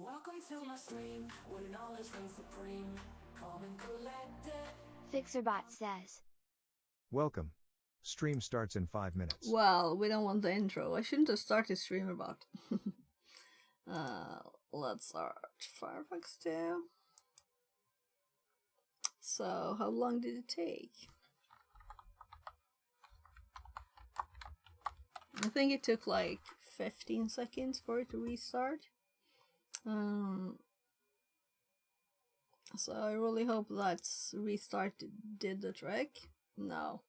Welcome to my stream, where knowledge reigns supreme. Calm and collected. Fixerbot says. Welcome. Stream starts in 5 minutes. Well, we don't want the intro. I shouldn't have started Streamerbot. Let's start Firefox 2. So, how long did it take? I think it took like 15 seconds for it to restart. So I really hope that's restart did the trick. No.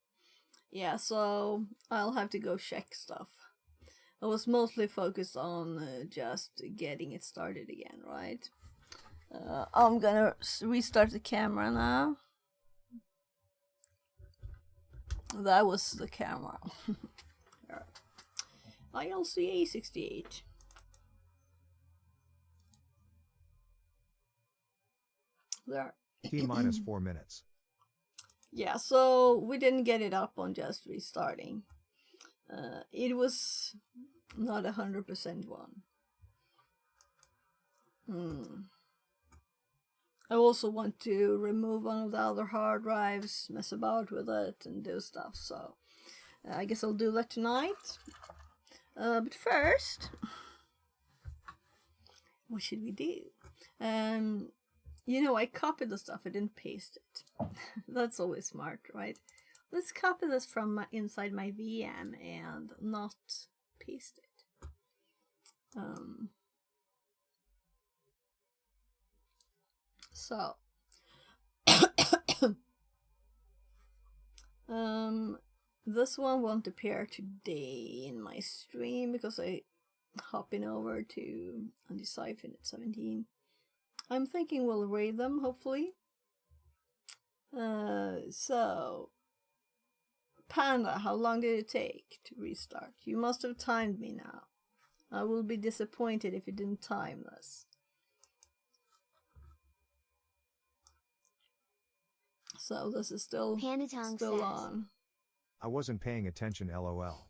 Yeah, so I'll have to go check stuff. I was mostly focused on just getting it started again, right? I'm gonna restart the camera now. That was the camera. ILCA68. There. T minus 4 minutes. Yeah, so we didn't get it up on just restarting. It was not 100% one. I also want to remove one of the other hard drives, mess about with it, and do stuff. So I guess I'll do that tonight. But first, what should we do? You know, I copied the stuff, I didn't paste it. That's always smart, right? Let's copy this from inside my VM and not paste it. So, this one won't appear today in my stream because I hopping over to Undecyphered at 17. I'm thinking we'll raid them, hopefully. So, Panda, how long did it take to restart? You must have timed me now. I will be disappointed if you didn't time this. So this is still on. I wasn't paying attention, lol.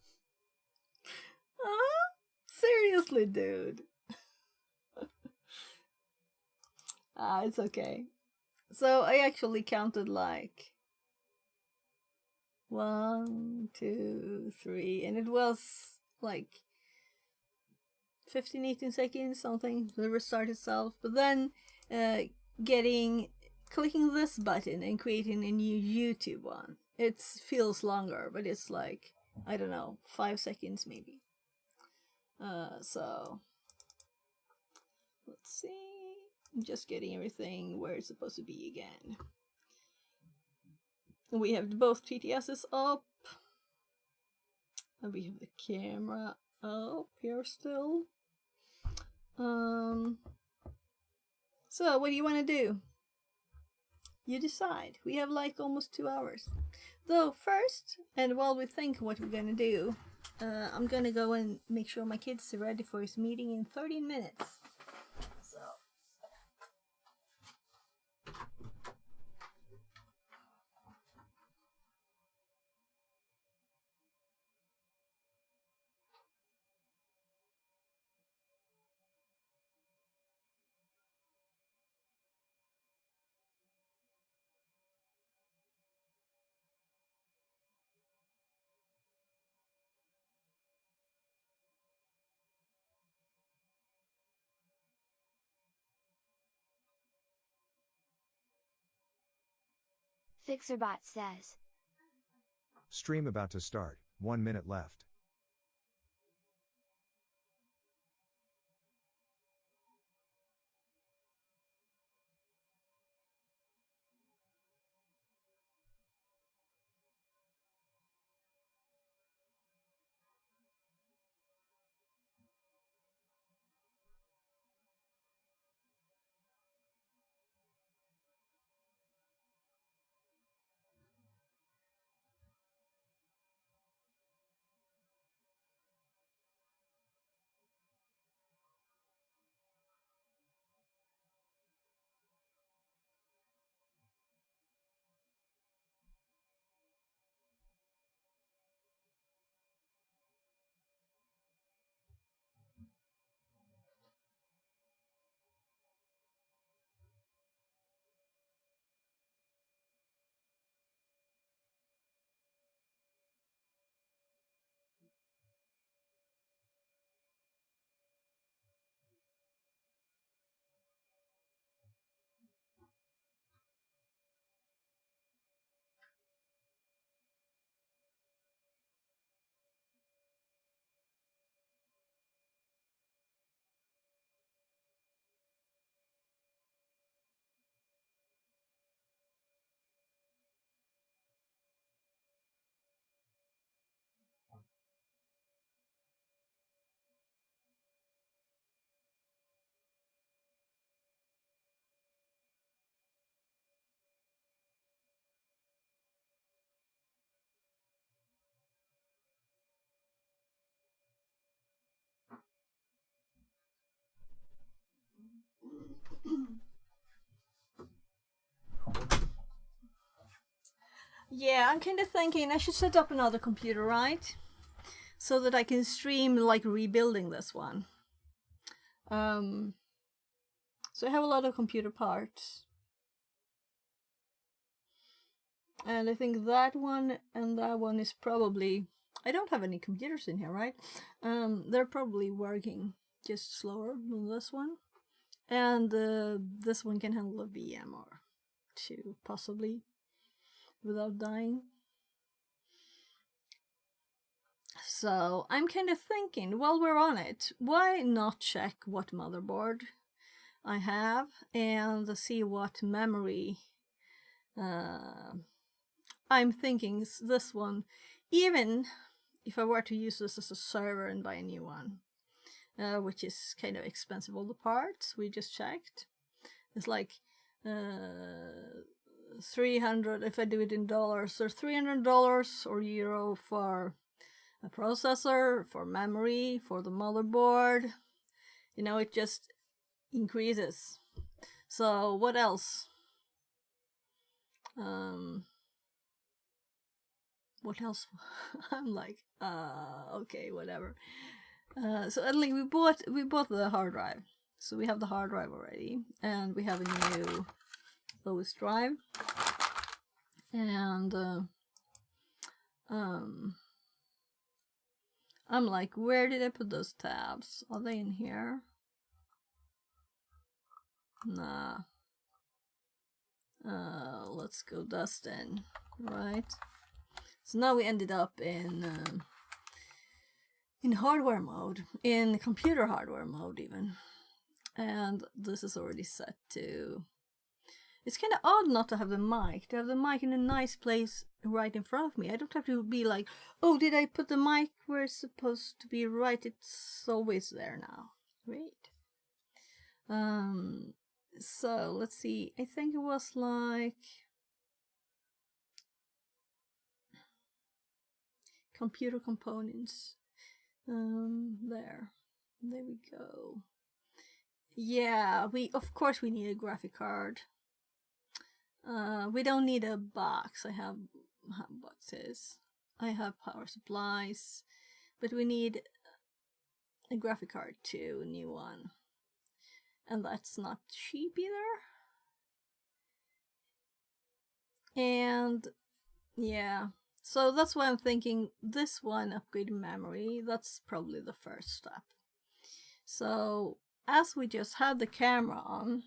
Seriously, dude. It's okay. So I actually counted like 1, 2, 3, and it was like 15, 18 seconds, something, to restart itself. But then clicking this button and creating a new YouTube one, it feels longer, but it's like, I don't know, 5 seconds maybe. So let's see. I'm just getting everything where it's supposed to be again. We have both TTSs up. And we have the camera up here still. So what do you want to do? You decide. We have like almost 2 hours. Though first, and while we think what we're gonna do, I'm gonna go and make sure my kid's ready for his meeting in 13 minutes. So Fixerbot says. Stream about to start, 1 minute left. Yeah, I'm kind of thinking I should set up another computer, right? So that I can stream like rebuilding this one. So I have a lot of computer parts. And I think that one and that one is probably... I don't have any computers in here, right? They're probably working just slower than this one. And this one can handle a VM or two, possibly, without dying. So I'm kind of thinking, while we're on it, why not check what motherboard I have and see what memory I'm thinking this one, even if I were to use this as a server and buy a new one, which is kind of expensive. All the parts we just checked, it's like 300 if I do it in dollars, or $300 or euro for a processor, for memory, for the motherboard. You know, it just increases. So what else? What else? I'm like, okay, whatever. So Adeline, we bought the hard drive. So we have the hard drive already, and we have a new OS drive. And I'm like, where did I put those tabs? Are they in here? Nah. Let's go dust in, right? So now we ended up in hardware mode, in computer hardware mode even. And this is already set to... It's kind of odd not to have the mic, in a nice place right in front of me. I don't have to be like, oh, did I put the mic where it's supposed to be? Right, it's always there now. Great. So let's see, I think it was like computer components. There we go. Yeah, of course we need a graphic card. We don't need a box. I have boxes. I have power supplies, but we need a graphic card too, a new one. And that's not cheap either. And yeah, so that's why I'm thinking this one, upgrade memory, that's probably the first step. So as we just had the camera on,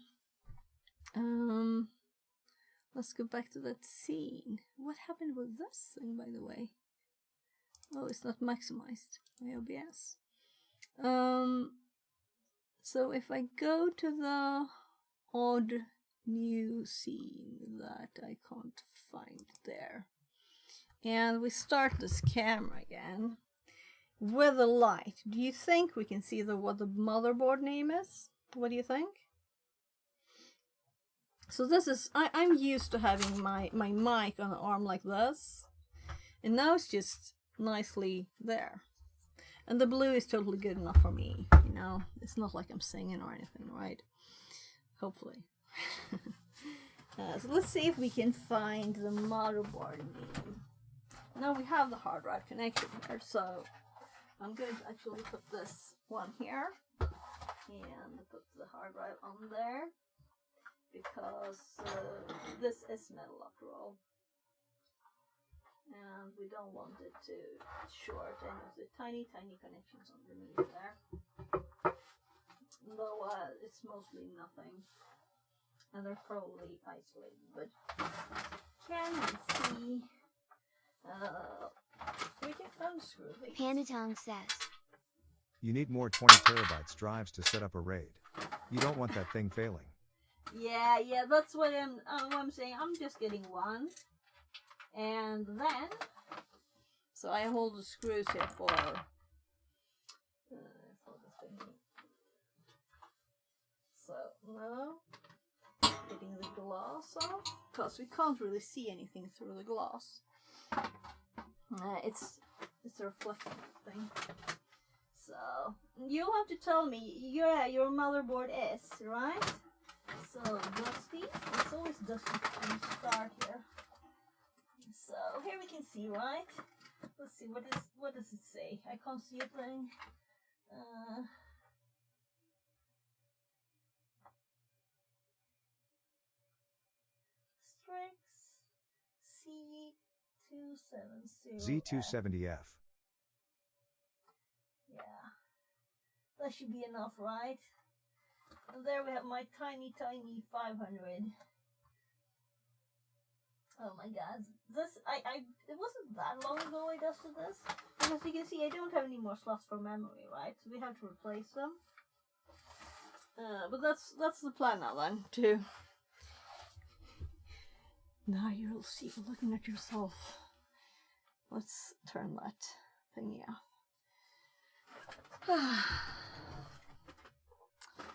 let's go back to that scene. What happened with this thing, by the way? Oh, it's not maximized by OBS. So if I go to the odd new scene that I can't find there, and we start this camera again with a light, do you think we can see what the motherboard name is? What do you think? So this is, I'm used to having my mic on the arm like this, and now it's just nicely there. And the blue is totally good enough for me, you know. It's not like I'm singing or anything, right? Hopefully. So let's see if we can find the motherboard name. Now we have the hard drive connection here, so I'm going to actually put this one here and put the hard drive on there, because this is metal after all. And we don't want it to short any of the tiny connections underneath there. Though it's mostly nothing. And they're probably isolated, but can we see? We can unscrew these. Pandatong says. You need more 20 terabytes drives to set up a RAID. You don't want that thing failing. Yeah, that's what I'm saying. I'm just getting one. And then, so I hold the screws here for the thing. So now, getting the glass off, because we can't really see anything through the glass. It's a reflective thing. So you'll have to tell me, yeah, your motherboard is right. So dusty. It's always dusty when you start here. So here we can see, right? Let's see, what does it say? I can't see a thing. Strix C270. Z270F. Yeah, that should be enough, right? And there we have my tiny 500. Oh my god, this it wasn't that long ago I dusted this. And as you can see, I don't have any more slots for memory, right? So we have to replace them. But that's the plan now then. Now you'll see, looking at yourself. Let's turn that thingy off.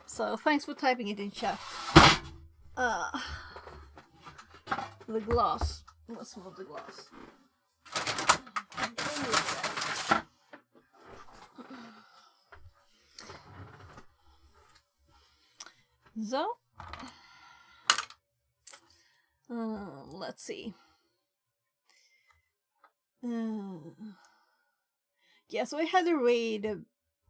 So thanks for typing it in chat. The glass. Let's move the glass. So, let's see. Yeah, so I had a raid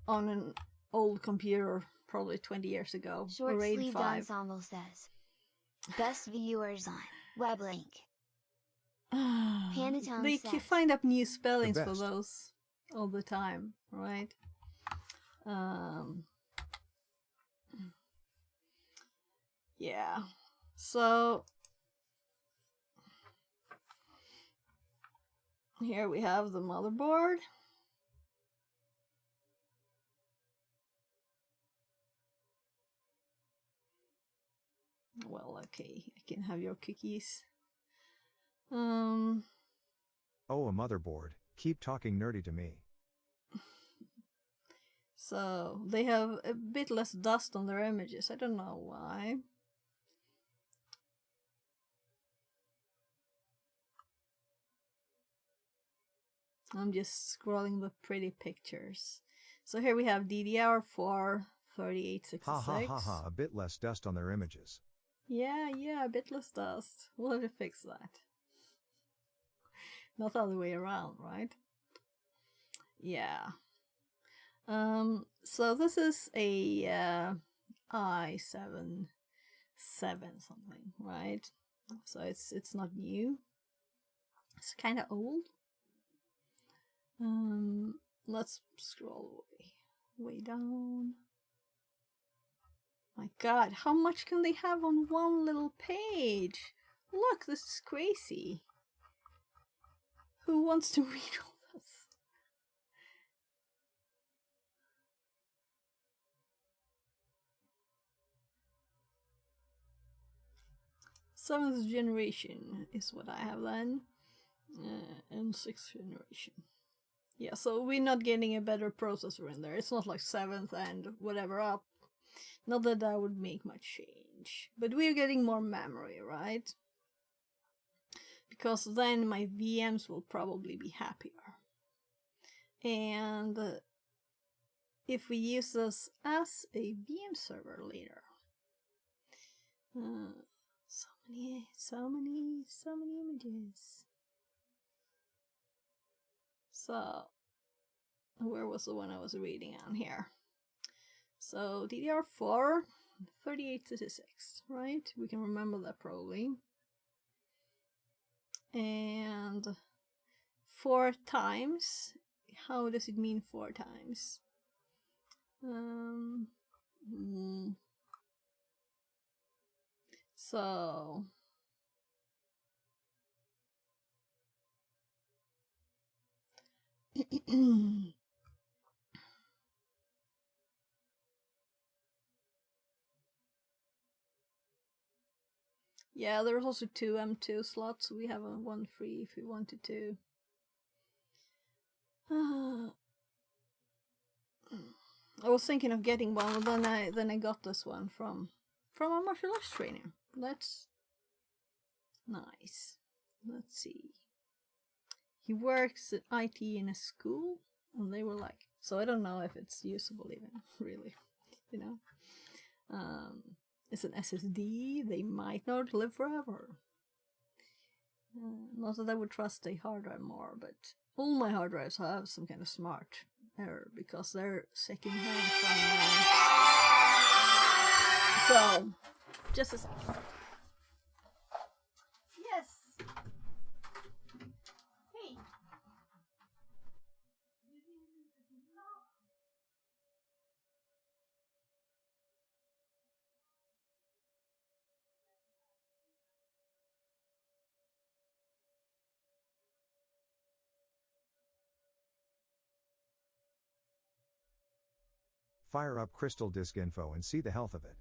on an old computer probably 20 years ago. Short raid Sleeved 5. Ensemble says. Best viewers on Weblink. Panatone They says. find up new spellings for best. those all the time, right? Yeah. So here we have the motherboard. Well, okay, I can have your cookies. Oh, a motherboard. Keep talking nerdy to me. So they have a bit less dust on their images. I don't know why. I'm just scrolling the pretty pictures. So here we have DDR4 3866. Ha ha ha ha, a bit less dust on their images. Yeah, a bit less dust. We'll have to fix that. Not the other way around, right? Yeah. So this is a i7 something, right? So it's not new. It's kind of old. Let's scroll way down. My god, how much can they have on one little page? Look, this is crazy. Who wants to read all this? 7th generation is what I have then. And 6th generation. Yeah, so we're not getting a better processor in there. It's not like 7th and whatever up. Not that that would make much change. But we're getting more memory, right? Because then my VMs will probably be happier. And if we use this as a VM server later. So many images. So, where was the one I was reading on here? So, DDR4, 3866, right? We can remember that probably. And 4 times. How does it mean 4 times? So yeah, there's also 2 M2 slots. We have one free if we wanted to. I was thinking of getting one, but then I got this one from a martial arts trainer. That's nice. Let's see. He works at IT in a school, and they were like, so I don't know if it's usable even, really, you know. It's an SSD, they might not live forever. Not that I would trust the hard drive more, but all my hard drives have some kind of smart error because they're second hand from. So, just a second. Yes. Hey. Fire up Crystal Disk Info and see the health of it.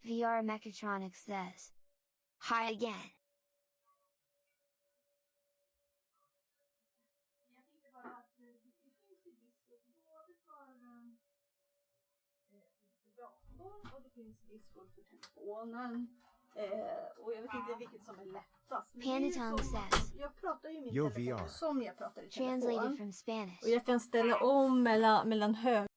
VR Mechatronics says. Hi again. Jag tänkte bara att det finns ju Discord både för datorn och det finns Discord för telefonen. Och jag vet inte vilket som är lättast. Men det är ju Panatone som- says. Jag pratar ju i min Yo, telefon VR. som jag pratar i Translated telefon. from Spanish. Och jag kan ställa om mellan hög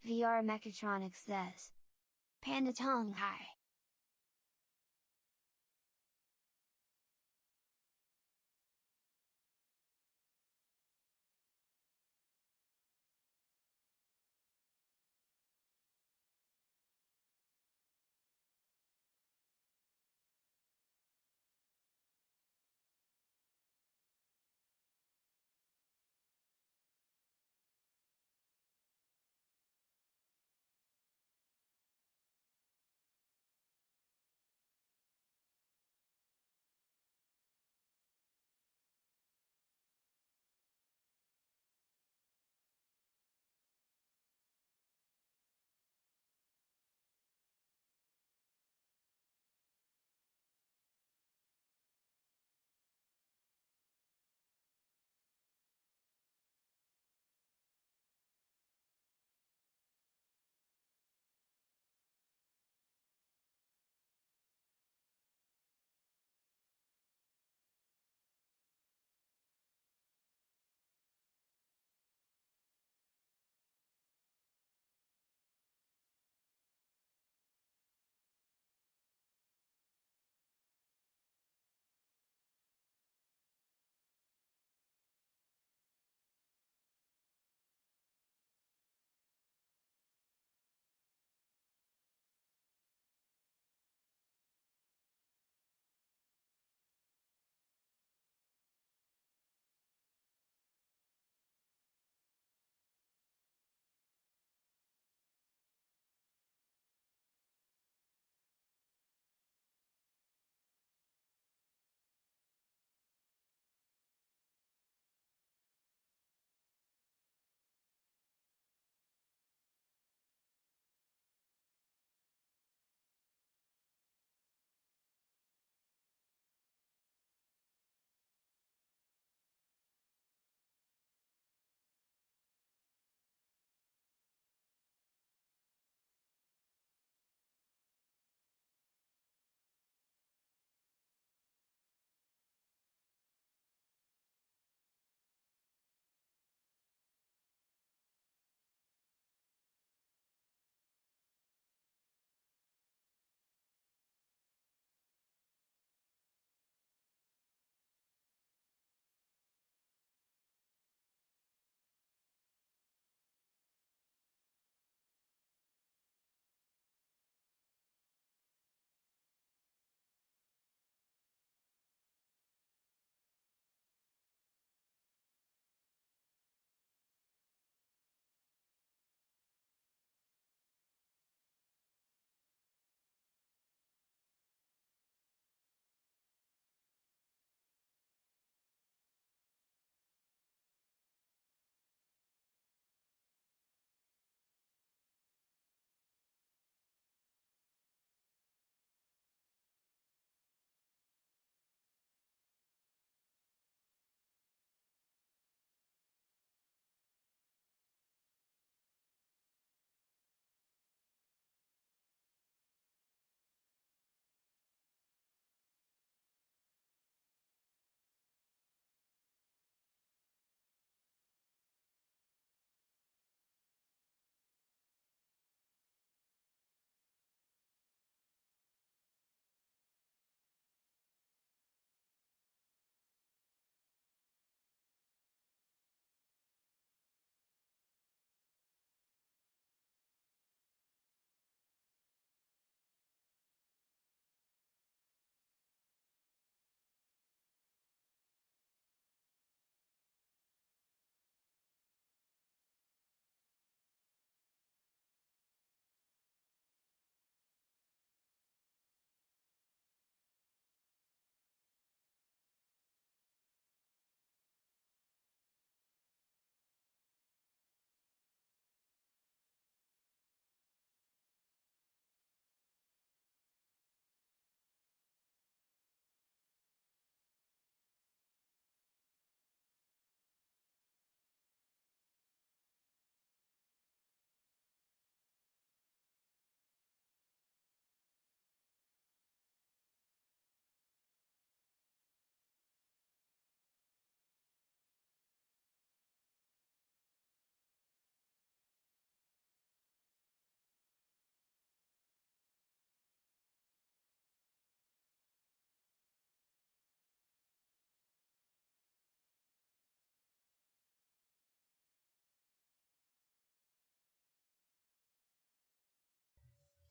VR Mechatronics says. Panatone hi.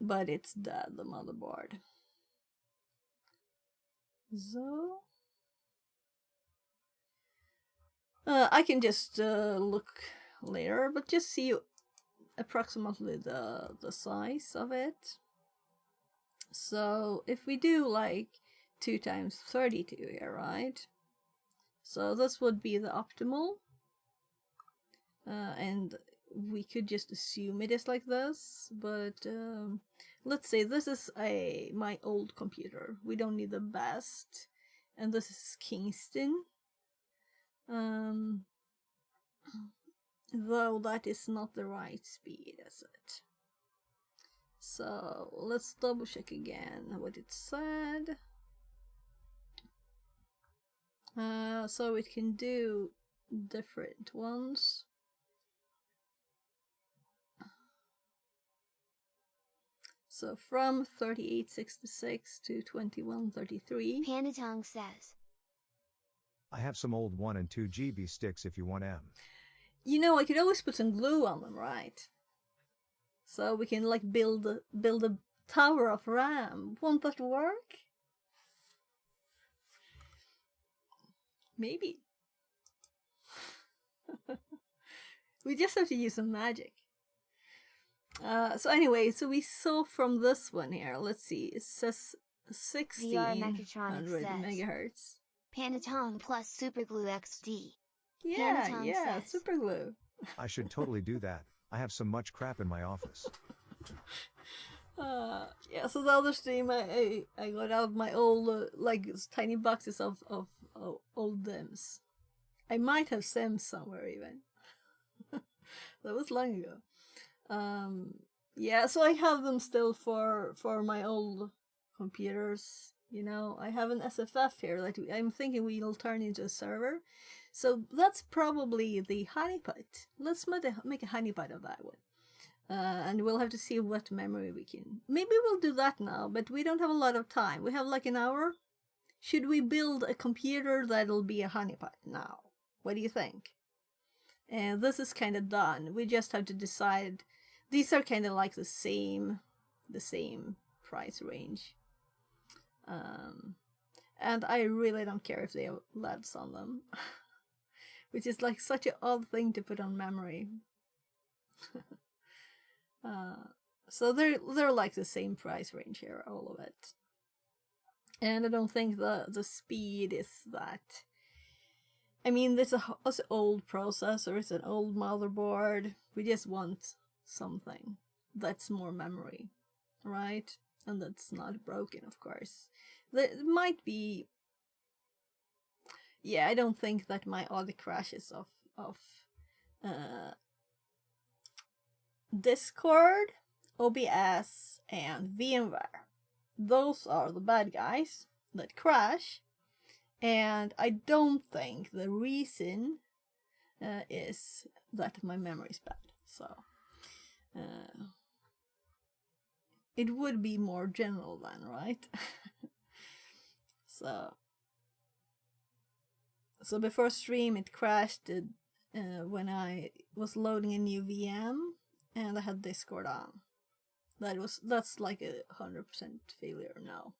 but it's dead, the motherboard. So I can just look later, but just see approximately the size of it. So if we do like 2 times 32 here, right? So this would be the optimal, and we could just assume it is like this, but let's say this is my old computer. We don't need the best, and this is Kingston. Though that is not the right speed, is it? So let's double check again what it said. So it can do different ones. So from 3866 to 2133. Panatong says. I have some old 1 and 2 GB sticks if you want M. You know, I could always put some glue on them, right? So we can like build a tower of RAM. Won't that work? Maybe. We just have to use some magic. So anyway, so we saw from this one here, let's see, it says 1600 megahertz. Panatong plus Superglue XD. Yeah, Panatong yeah, says. Superglue. I should totally do that. I have so much crap in my office. Yeah, so the other stream I got out my old like tiny boxes of old DIMMs. I might have Sims somewhere even. That was long ago. Yeah, so I have them still for my old computers. You know, I have an SFF here that I'm thinking we'll turn into a server. So that's probably the honeypot. Let's make a honeypot of that one. And we'll have to see what memory we can. Maybe we'll do that now, but we don't have a lot of time. We have like an hour. Should we build a computer that'll be a honeypot now? What do you think? And this is kind of done. We just have to decide. These are kind of like the same price range. And I really don't care if they have LEDs on them. Which is like such an odd thing to put on memory. So they're like the same price range here, all of it. And I don't think the speed is that. I mean, it's an old processor, it's an old motherboard. We just want something that's more memory, right? And that's not broken, of course. It might be. Yeah, I don't think that my other crashes of Discord, OBS, and VMware. Those are the bad guys that crash, and I don't think the reason is that my memory is bad. So it would be more general then, right? So before stream it crashed when I was loading a new VM and I had Discord on. That's like 100% failure now.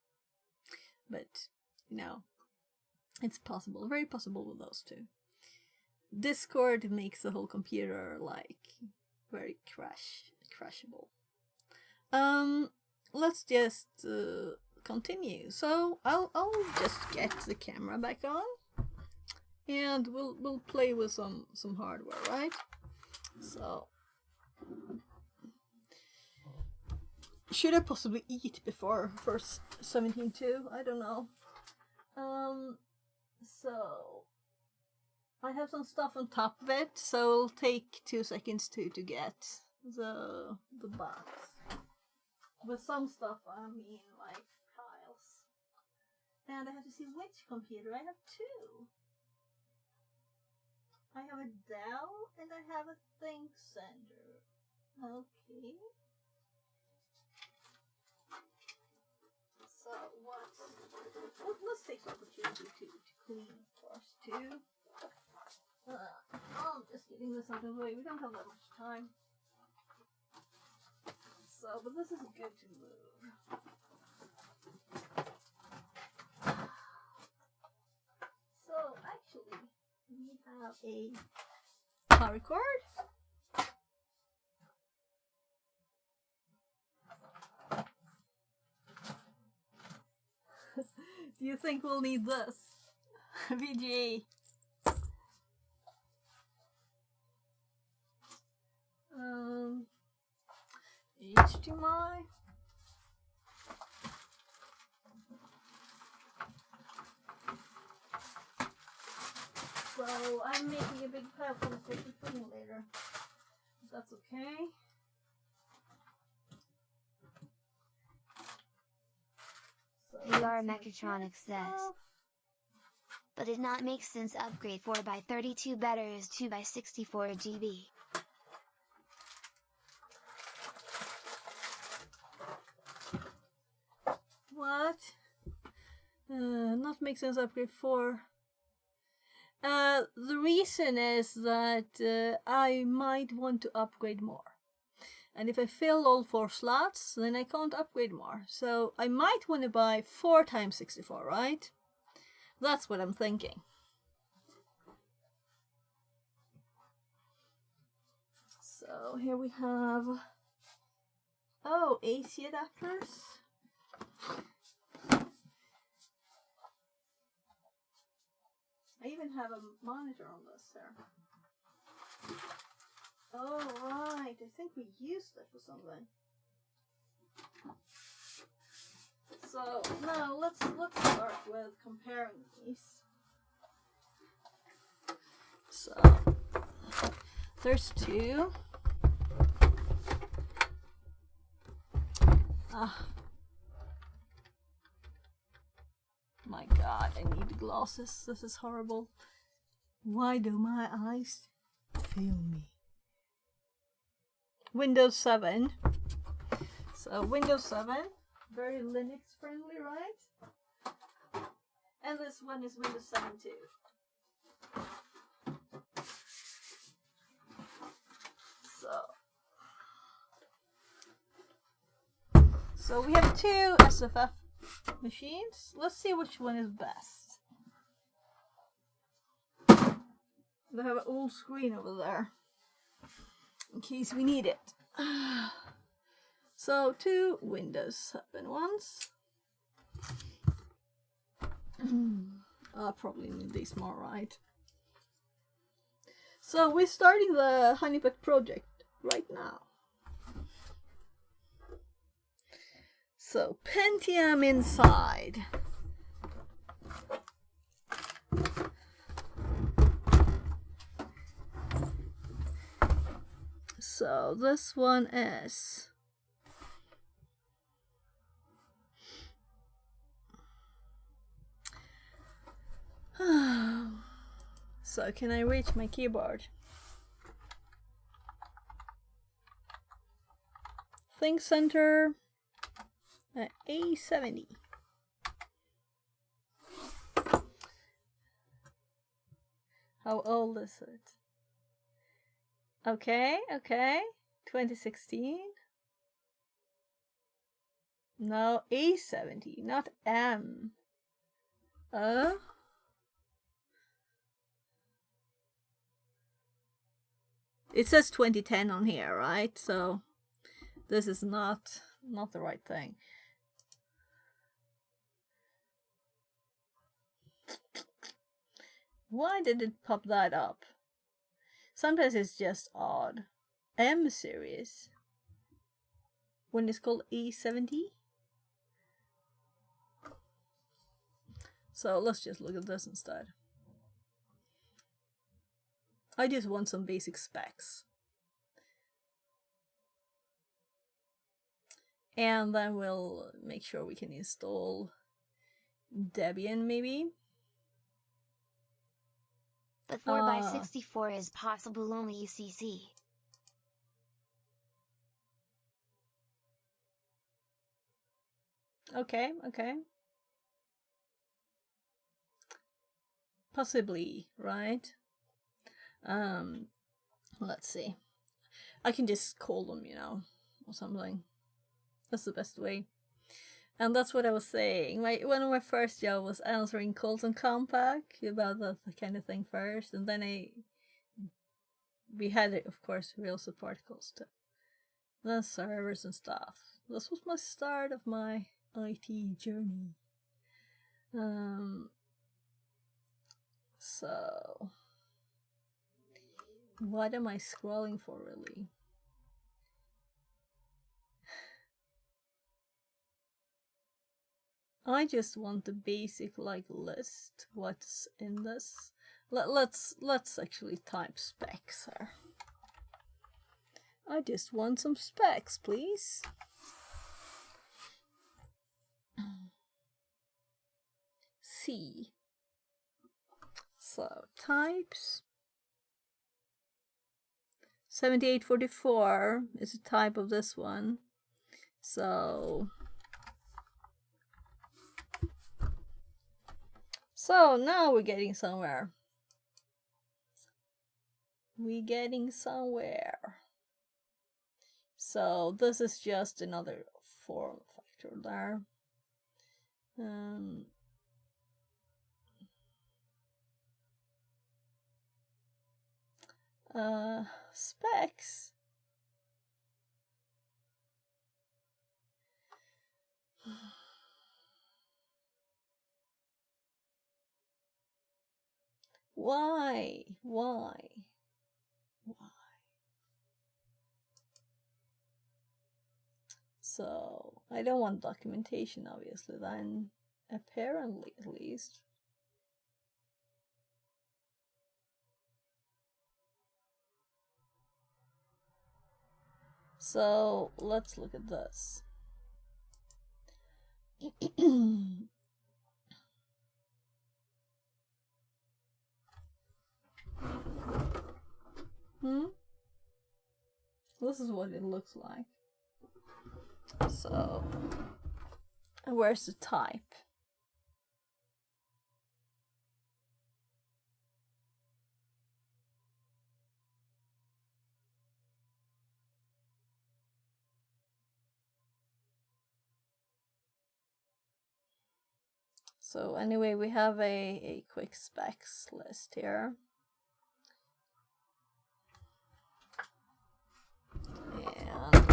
But you know, it's possible, very possible with those two. Discord makes the whole computer like very crashable. Let's just continue. So I'll just get the camera back on, and we'll play with some hardware, right? So should I possibly eat before first 17.2? I don't know. So I have some stuff on top of it, so it'll take 2 seconds to get the box. With some stuff, I mean like tiles. And I have to see which computer. I have two. I have a Dell and I have a ThinkCenter. Okay. So let's take the opportunity to clean first too. I'm just getting this out of the way. We don't have that much time. So, but this is good to move. So, actually, we have a power cord. Do you think we'll need this? VGA. HDMI. So I'm making a big pile for the paper thing later. If that's okay. So VR Mechatronics says. But it not make sense upgrade 4x32 better is 2x64 GB. What? Not make sense upgrade 4. The reason is that I might want to upgrade more. And if I fill all 4 slots, then I can't upgrade more. So I might want to buy 4 times 64, right? That's what I'm thinking. So here we have, oh, AC adapters. I even have a monitor on this here. Oh, right. I think we used it for something. So now let's start with comparing these. So there's 2. My God, I need glasses. This is horrible. Why do my eyes fail me? Windows 7. So Windows 7, very Linux friendly, right? And this one is Windows 7 too. So we have 2 SFF machines. Let's see which one is best. They have an old screen over there in case we need it. So 2 Windows 7 ones. I'll probably need these more, right? So we're starting the Honeypot project right now. So Pentium inside. So this one is so can I reach my keyboard? ThinkCentre A70. How old is it? Okay, 2016. No, A70, not M. It says 2010 on here, right? So this is not the right thing. Why did it pop that up? Sometimes it's just odd. M series. When it's called A70. So let's just look at this instead. I just want some basic specs. And then we'll make sure we can install Debian maybe. But 4x64 is possible only UCC. Okay. Possibly, right? Let's see. I can just call them, or something. That's the best way. And that's what I was saying. One of my first jobs was answering calls on Compaq about that kind of thing first, and then we had, of course, real support calls too. Then servers and stuff. This was my start of my IT journey. So what am I scrolling for, really? I just want the basic list what's in this. Let's actually type specs here. I just want some specs, please. C. So types. 7844 is a type of this one. So now we're getting somewhere. So this is just another form factor there. Specs. Why? So I don't want documentation, obviously, then, apparently, at least. So let's look at this. This is what it looks like. So, and where's the type? So anyway, we have a quick specs list here. And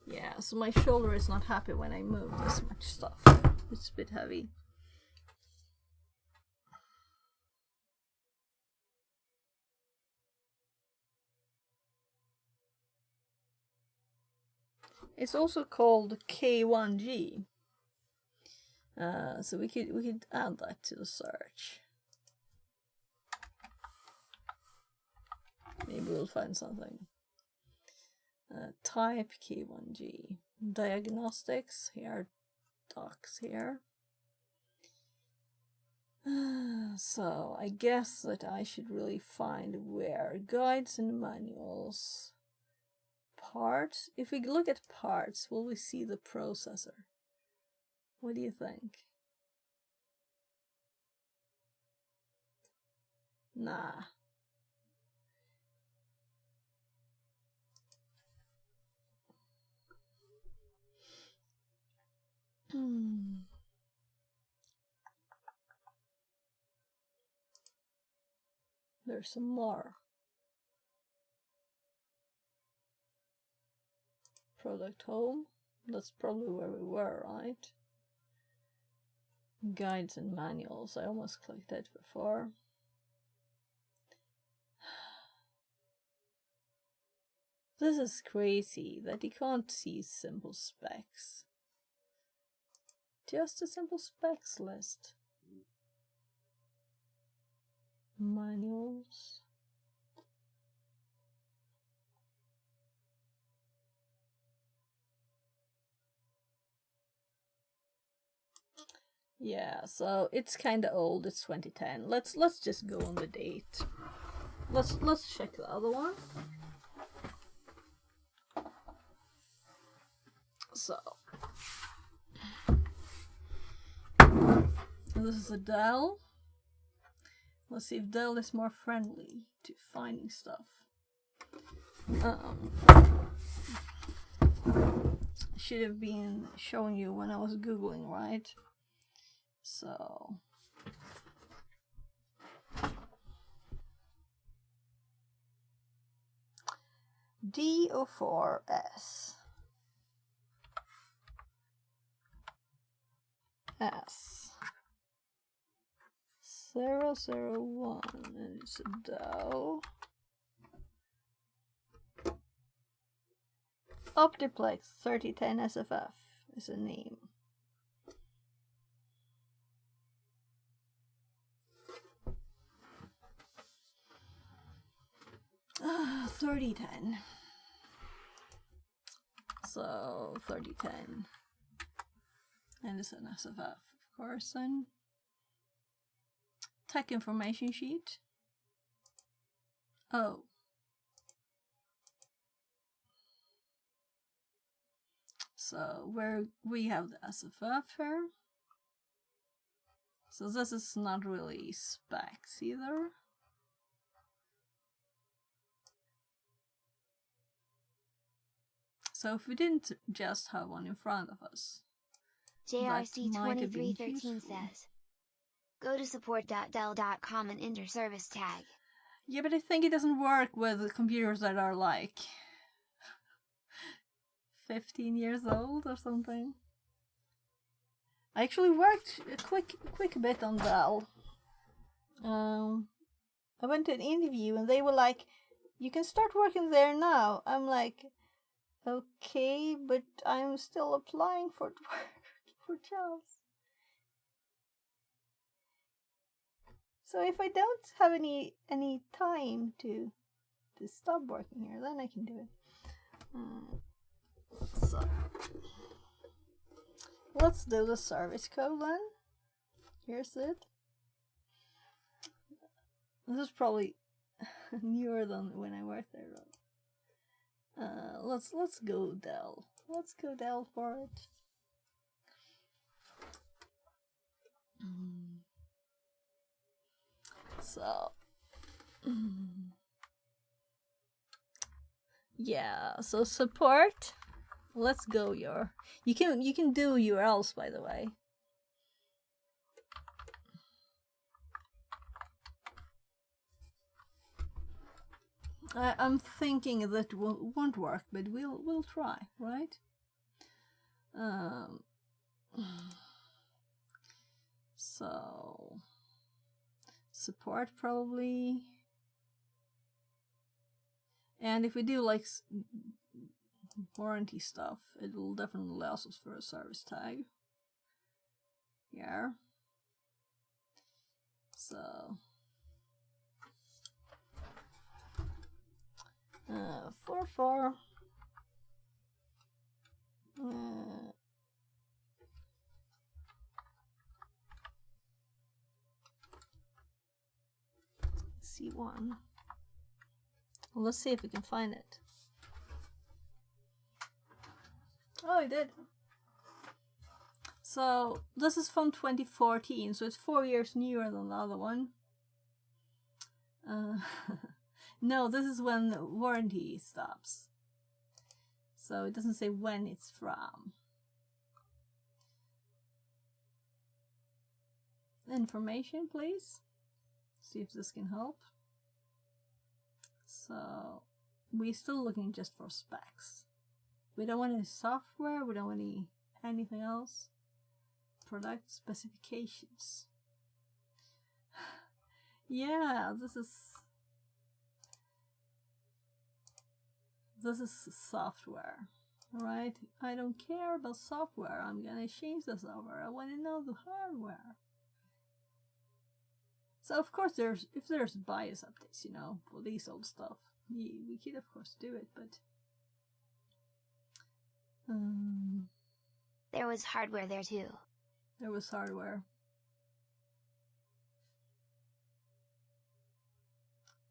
yeah, so my shoulder is not happy when I move this much stuff. It's a bit heavy. It's also called K1G. So we could add that to the search. Maybe we'll find something. Type K1G. Diagnostics. Here are docs here. So I guess that I should really find where guides and manuals. Parts. If we look at parts, will we see the processor? What do you think? Nah. There's some more. Product home. That's probably where we were, right? Guides and manuals. I almost clicked that before. This is crazy that you can't see simple specs. Just a simple specs list. Manuals. Yeah, so it's kind of old. It's 2010. Let's just go on the date. Let's check the other one. So this is a Dell. Let's see if Dell is more friendly to finding stuff. Should have been showing you when I was Googling, right? So DO4S S001, and it's a Dell Optiplex 3010 SFF is a name. Ah, 3010. So 3010, and it's an SFF, of course. And tech information sheet. Oh. So where we have the SFF here. So this is not really specs either. So if we didn't just have one in front of us, JRC2313 says, go to support.dell.com and enter service tag. yeah, but I think it doesn't work with computers that are like 15 years old or something. I actually worked a quick bit on Dell. I went to an interview and they were like, you can start working there now. I'm like, okay, but I'm still applying for jobs. So if I don't have any time to stop working here, then I can do it. So let's do the service code then. Here's it. This is probably newer than when I worked there though. Let's go Dell. Let's go Dell for it. So yeah, so support. Let's go you can do URLs, by the way. I'm thinking that won't work, but we'll try, right? So support probably, and if we do like warranty stuff, it will definitely ask us for a service tag. Yeah. So 44. C1. Well, let's see if we can find it. Oh, I did. So this is from 2014, so it's 4 years newer than the other one. No, this is when warranty stops. So it doesn't say when it's from. Information, please. See if this can help. So we're still looking just for specs. We don't want any software, we don't want anything else. Product specifications. Yeah, this is software, right? I don't care about software. I'm gonna change the software. I want to know the hardware. So of course, if there's BIOS updates, you know, for these old stuff, we could of course do it, but there was hardware there too. There was hardware.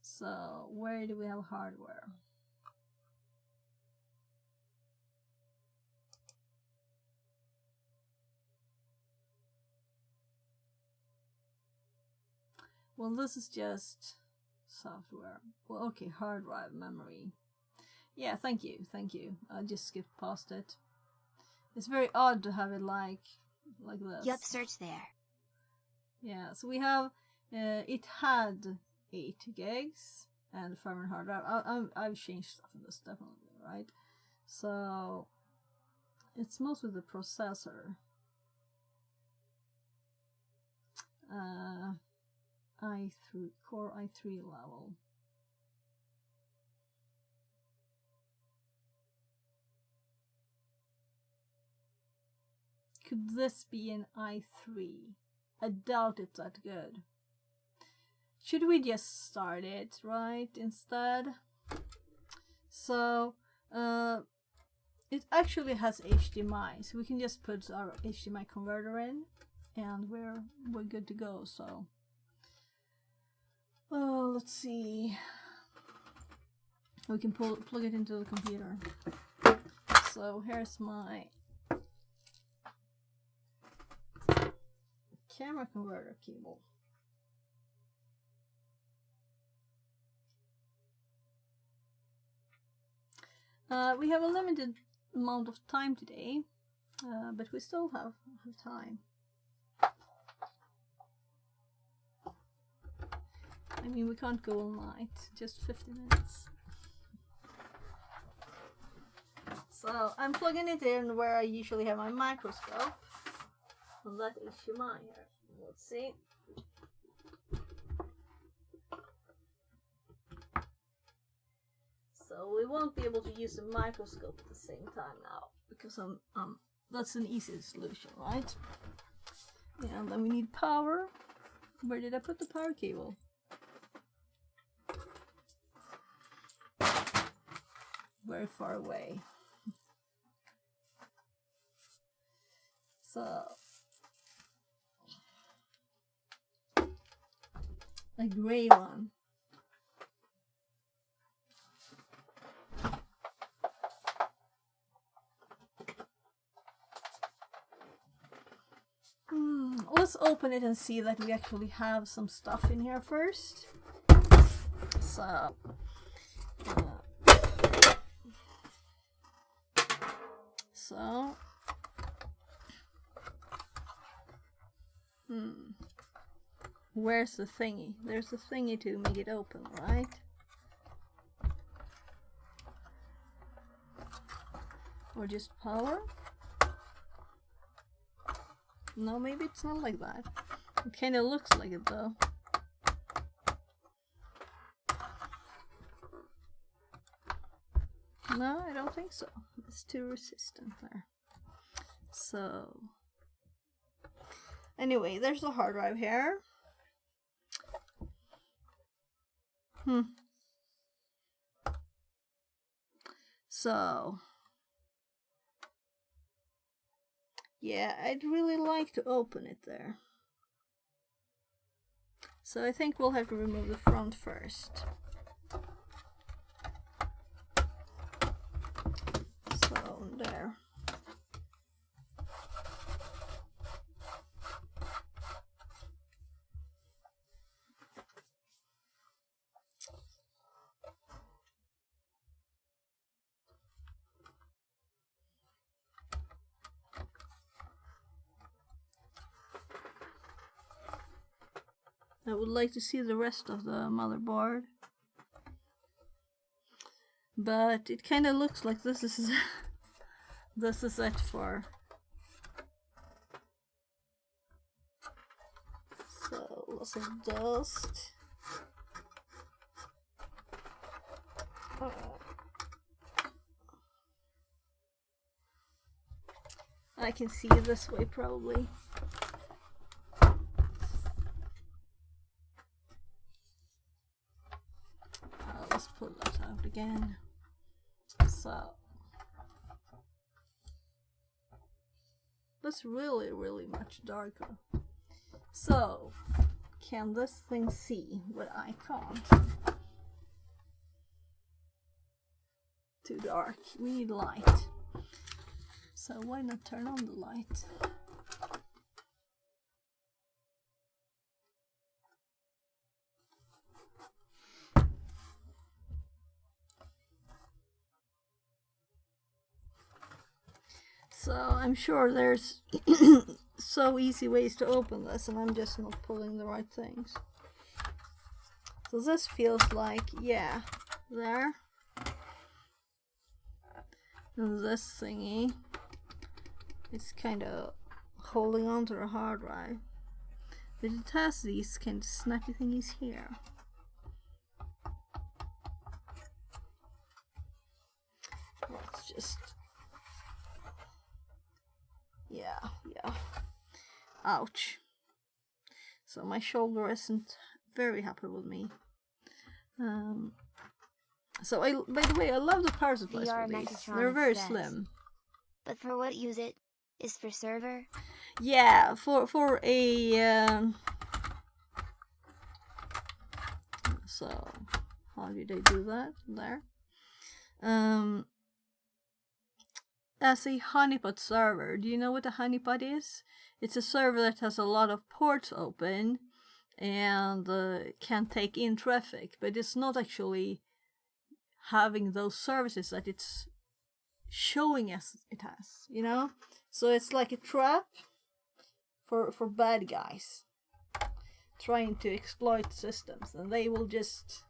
So where do we have hardware? Well, this is just software. Well, okay, hard drive memory. Yeah, thank you. I just skipped past it. It's very odd to have it like this. Yup, search there. Yeah, so we have, it had 8 gigs and 500 hard drive. I've changed stuff in this, definitely, right? So, it's mostly the processor. Core i3 level. Could this be an i3? I doubt it's that good. Should we just start it, right, instead? So, it actually has HDMI, so we can just put our HDMI converter in, and we're good to go. So, let's see. We can plug it into the computer. So here's my camera converter cable. We have a limited amount of time today, but we still have time. I mean, we can't go all night, just 50 minutes. So I'm plugging it in where I usually have my microscope. On that HDMI here. Let's see. So we won't be able to use a microscope at the same time now, because that's an easy solution, right? And then we need power. Where did I put the power cable? Very far away. So a gray one. Let's open it and see that we actually have some stuff in here first. So where's the thingy? There's a thingy to make it open, right? Or just power? No, maybe it's not like that. It kind of looks like it though. No, I don't think so. It's too resistant there. So anyway, there's a hard drive here. So yeah, I'd really like to open it there. So I think we'll have to remove the front first. So there. I would like to see the rest of the motherboard, but it kind of looks like this is this is it for. So lots of dust. I can see this way probably. Let's pull that out again. So that's really much darker. So can this thing see what I can't? Too dark. We need light. So why not turn on the light? So I'm sure there's so easy ways to open this, and I'm just not pulling the right things. So this feels like, yeah, there. And this thingy, it's kind of holding on to the hard drive. But it has these kind of snappy thingies here. Let's just... yeah. Ouch. So my shoulder isn't very happy with me. So by the way, I love the power supplies for these. They're very slim. But for what use it? Is for server? Yeah, for a so how did they do that there? As a honeypot server, do you know what a honeypot is? It's a server that has a lot of ports open and can take in traffic, but it's not actually having those services that it's showing us it has, you know? So it's like a trap for bad guys trying to exploit systems, and they will just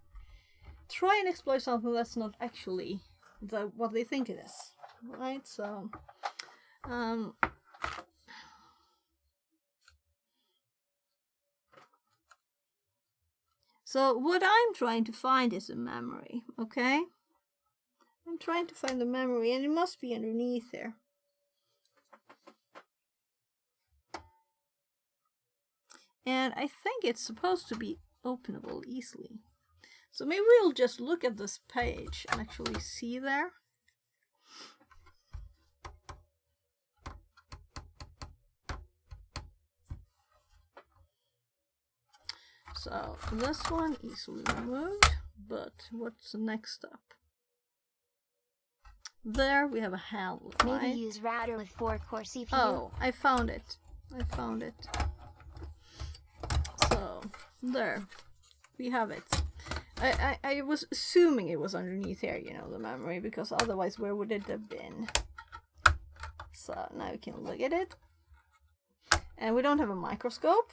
try and exploit something that's not actually what they think it is, right? So so what I'm trying to find is a memory, okay? I'm trying to find the memory, and it must be underneath there. And I think it's supposed to be openable easily. So maybe we'll just look at this page and actually see there. So this one easily removed, but what's the next step? There we have a handle, right? Maybe use router with 4-core CPU. Oh, I found it. So, there. We have it. I was assuming it was underneath here, you know, the memory, because otherwise where would it have been? So, now we can look at it. And we don't have a microscope.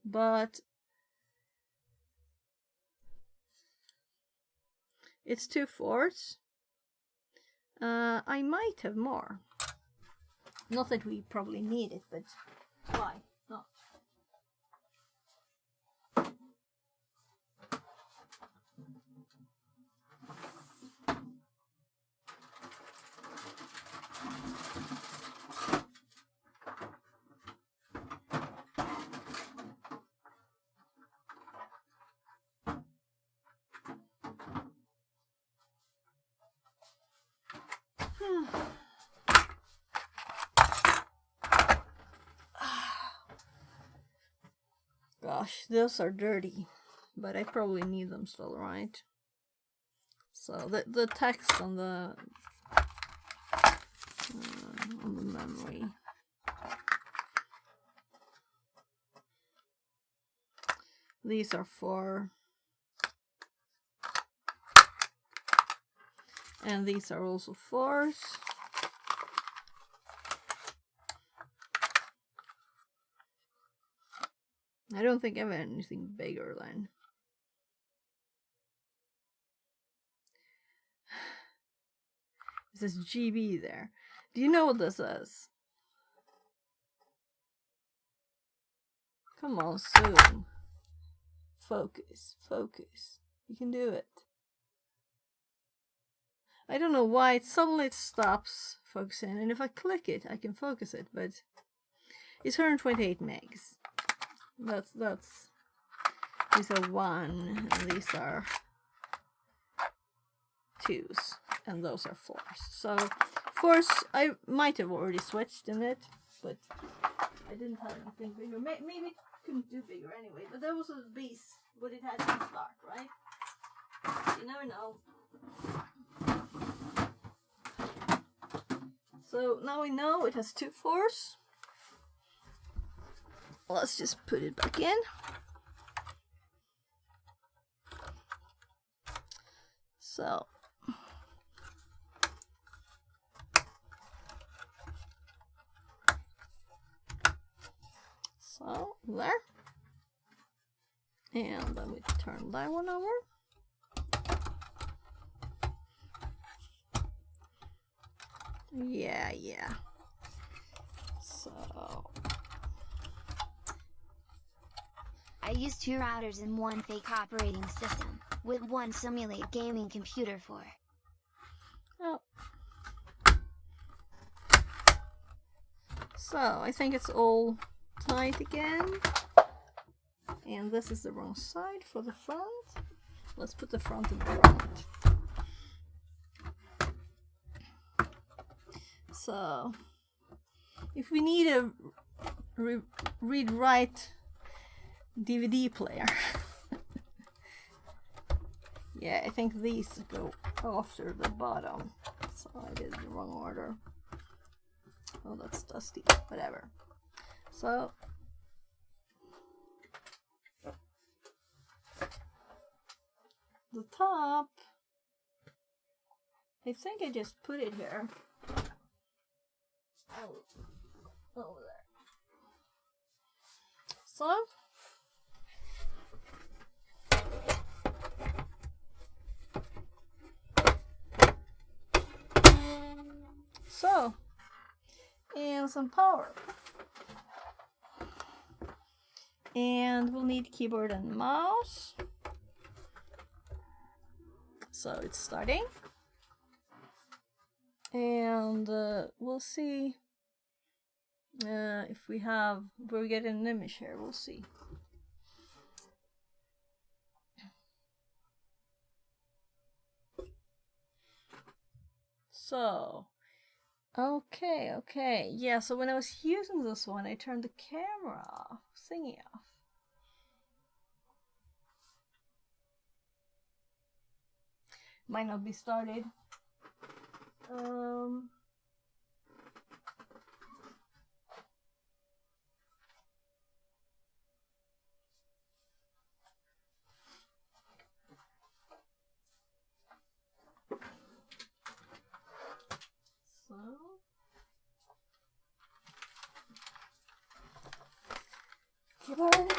But it's 2 4s. I might have more. Not that we probably need it, but why not? Gosh, those are dirty, but I probably need them still, right? So the text on the memory. These are 4. And these are also 4s. I don't think I have anything bigger than. It says GB there. Do you know what this is? Come on, zoom. Focus. You can do it. I don't know why it stops focusing, and if I click it, I can focus it, but it's 128 megs. That's these are 1, and these are 2s, and those are 4s. So 4s, I might have already switched in it, but I didn't have anything bigger. Maybe it couldn't do bigger anyway, but that was a base what it had to start, right? You never know. So now we know it has 2 4s. Let's just put it back in. So there. And then we turn that one over. Yeah. So I use 2 routers and 1 fake operating system, with 1 simulate gaming computer for. oh. So I think it's all tight again. And this is the wrong side for the front. Let's put the front in the front. So if we need a read-write DVD player, yeah, I think these go after the bottom. So I did the wrong order. Oh, that's dusty. Whatever. So the top, I think I just put it here. Oh, over there. So, and some power. And we'll need keyboard and mouse. So it's starting. And we'll see if we're getting an image here. We'll see. So, okay. Yeah, so when I was using this one, I turned the camera thingy off. Might not be started. Keyboard.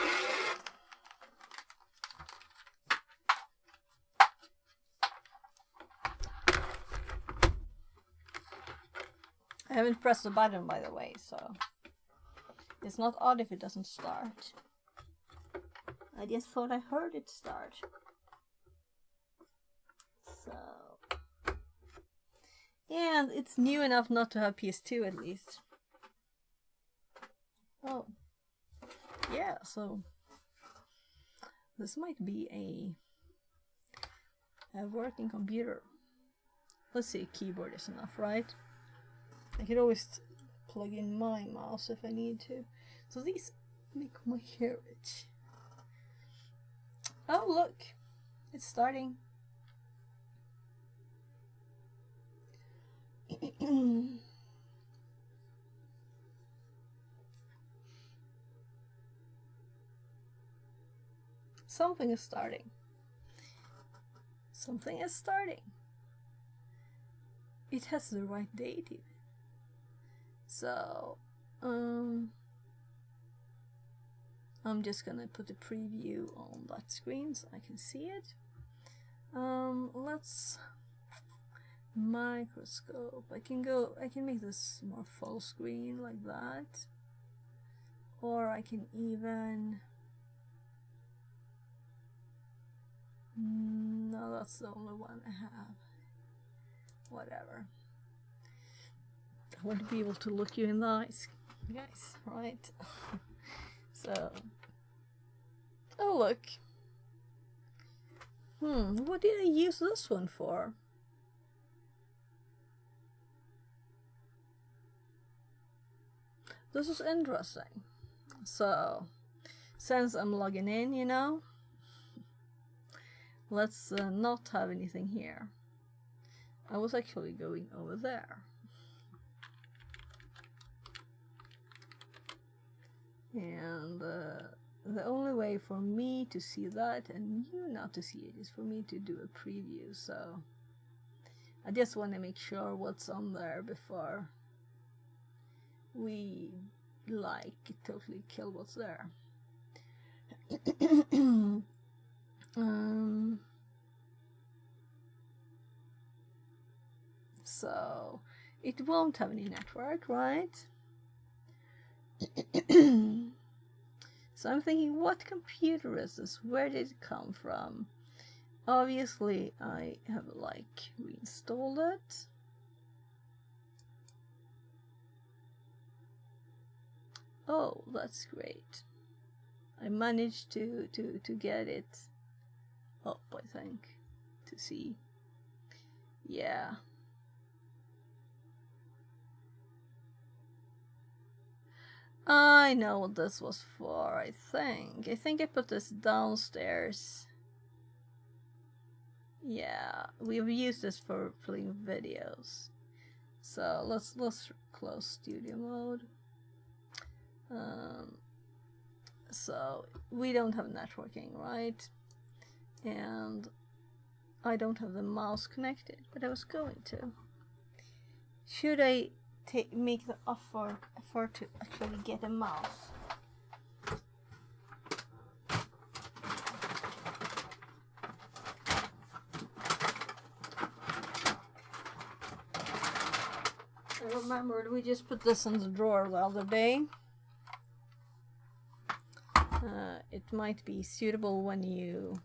I haven't pressed the button, by the way, so it's not odd if it doesn't start. I just thought I heard it start. So, and it's new enough not to have PS2 at least. Oh, yeah, so this might be a working computer. Let's see, keyboard is enough, right? I could always plug in my mouse if I need to. So these make my hair itch. Oh, look, it's starting. Something is starting. Something is starting. It has the right date even. So, I'm just gonna put a preview on that screen so I can see it. Let's microscope. I can make this more full screen like that. Or I can even, no, that's the only one I have. Whatever. I want to be able to look you in the eyes, guys, right? So, oh look. What did I use this one for? This is interesting. So, since I'm logging in, you know, let's not have anything here. I was actually going over there. And the only way for me to see that and you not to see it is for me to do a preview. So I just want to make sure what's on there before we totally kill what's there. So it won't have any network, right? So I'm thinking, what computer is this? Where did it come from? Obviously, I have like reinstalled it. Oh, that's great. I managed to get it up, I think, to see. Yeah. I know what this was for, I think. I think I put this downstairs. Yeah, we've used this for playing videos. So let's close studio mode. So we don't have networking, right? And I don't have the mouse connected, but I was going to. Should I make the effort to actually get a mouse? I remembered we just put this in the drawer the other day. It might be suitable when you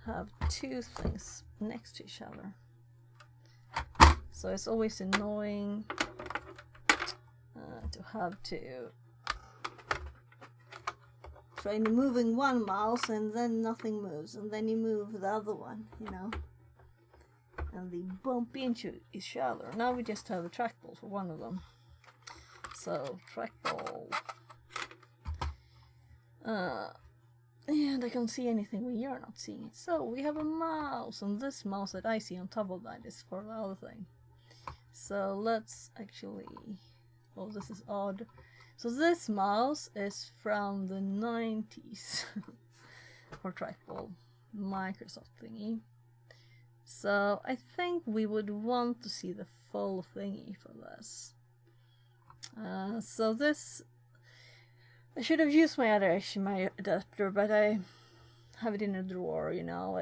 have two things next to each other. So it's always annoying to have to try moving one mouse and then nothing moves, and then you move the other one, you know, and they bump into each other. Now we just have a trackball for one of them. So trackball. And I can't see anything when you're not seeing it. So we have a mouse, and this mouse that I see on top of that is for the other thing. So let's actually... Oh, this is odd. So this mouse is from the 90s for trackball, Microsoft thingy. So I think we would want to see the full thingy for this. So this... I should have used my other HDMI adapter, but I have it in a drawer, you know,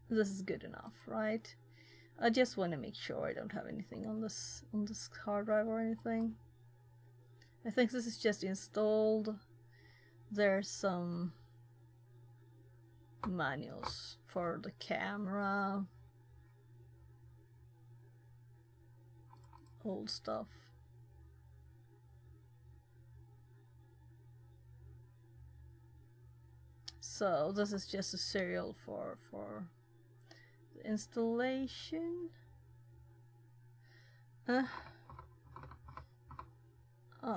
this is good enough, right? I just want to make sure I don't have anything on this hard drive or anything. I think this is just installed. There's some manuals for the camera, old stuff. So this is just a serial for the installation. Oh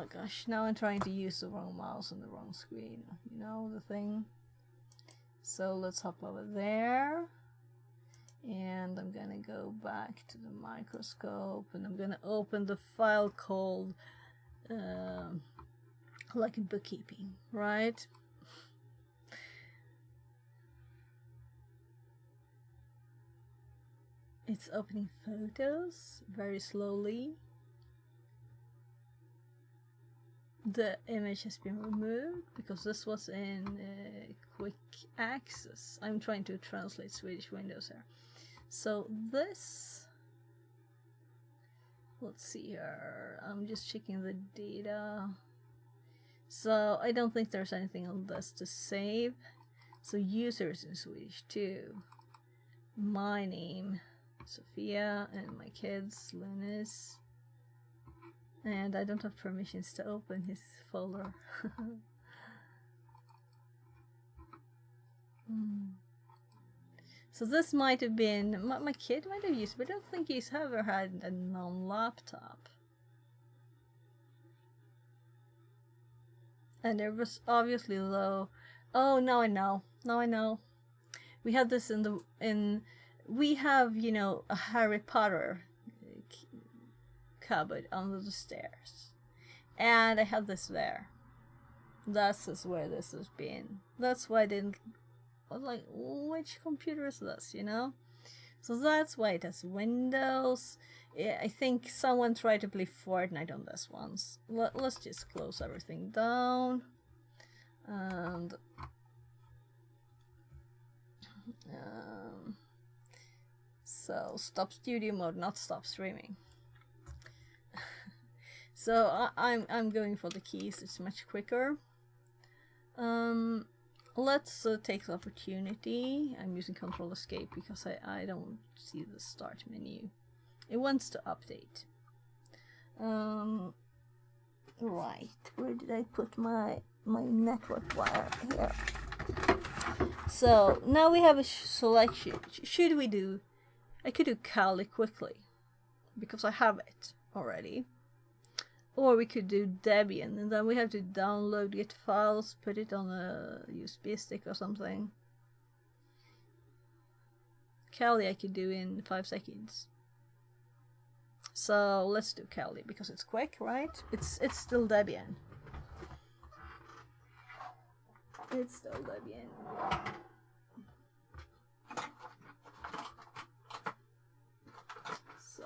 gosh, now I'm trying to use the wrong mouse on the wrong screen. You know the thing. So let's hop over there. And I'm gonna go back to the microscope, and I'm gonna open the file called like in bookkeeping, right? It's opening photos very slowly. The image has been removed because this was in quick access. I'm trying to translate Swedish Windows here. So this, let's see here, I'm just checking the data. So I don't think there's anything on this to save. So users in Swedish too. My name, Sophia, and my kids, Linus. And I don't have permissions to open his folder. So this might have been, my kid might have used it, but I don't think he's ever had a non-laptop. And there was obviously though, oh, now I know. We had this we have, you know, a Harry Potter cupboard under the stairs, and I had this there. This is where this has been. That's why I was like, which computer is this, you know? So that's why it has windows. Yeah, I think someone tried to play Fortnite on this once. Let's just close everything down. And so stop studio mode, not stop streaming. So I'm going for the keys. It's much quicker. Let's take the opportunity. I'm using Control Escape because I don't see the start menu. It wants to update. Right, where did I put my network wire? Here. So now we have a selection. Should we do? I could do Kali quickly because I have it already. Or we could do Debian, and then we have to download, get files, put it on a USB stick or something. Kali I could do in 5 seconds. So let's do Kali because it's quick, right? It's still Debian. It's still Debian. So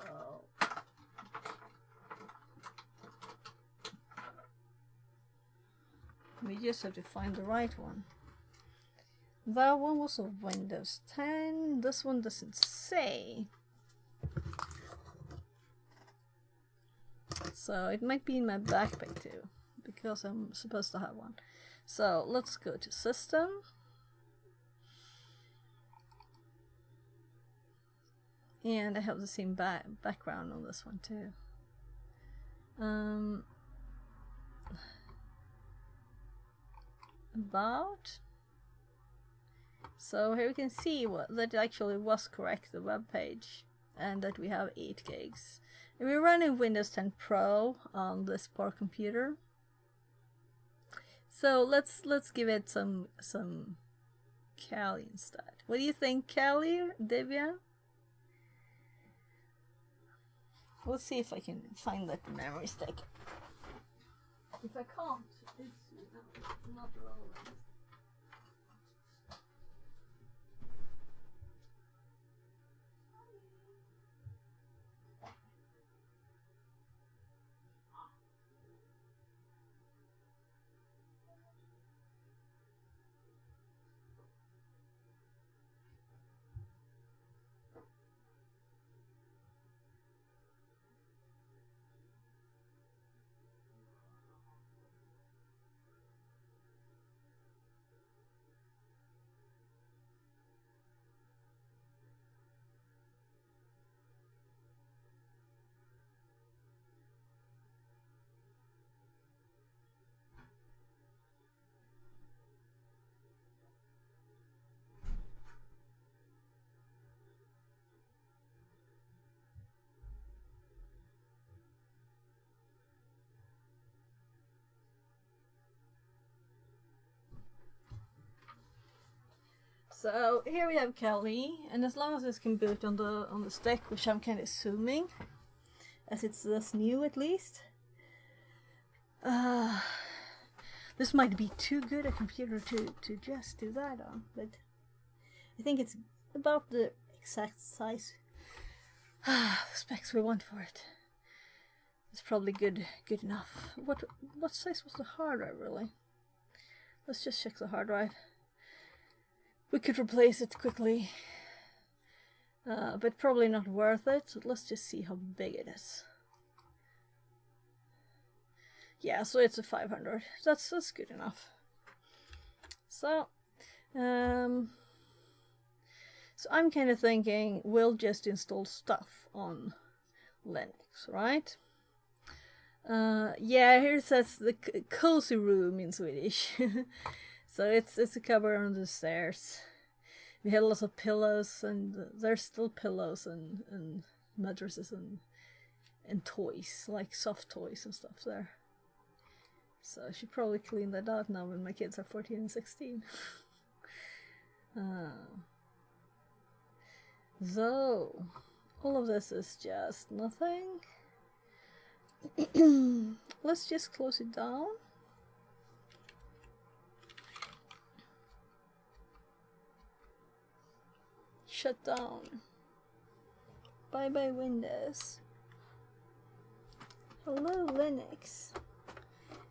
we just have to find the right one. That one was a Windows 10. This one doesn't say. So it might be in my backpack too, because I'm supposed to have one. So let's go to System. And I have the same background on this one too. About. So here we can see that actually was correct, the web page, and that we have 8 gigs. And we're running Windows 10 Pro on this poor computer. So let's give it some Kali instead. What do you think, Kali, Debian? Let's see if I can find that memory stick. If I can't, it's not relevant. So here we have Kali, and as long as this can boot on the stick, which I'm kind of assuming, as it's this new at least. This might be too good a computer to just do that on, but I think it's about the exact size, the specs we want for it. It's probably good enough. What size was the hard drive really? Let's just check the hard drive. We could replace it quickly, but probably not worth it. So let's just see how big it is. Yeah, so it's a 500. That's good enough. So, so I'm kind of thinking we'll just install stuff on Linux, right? Yeah, here it says the cozy room in Swedish. So it's a cupboard under the stairs. We had lots of pillows, and there's still pillows and mattresses and toys, like soft toys and stuff there. So I should probably clean that out now when my kids are 14 and 16. So all of this is just nothing. Let's just close it down. Shut down. Bye bye Windows. Hello Linux.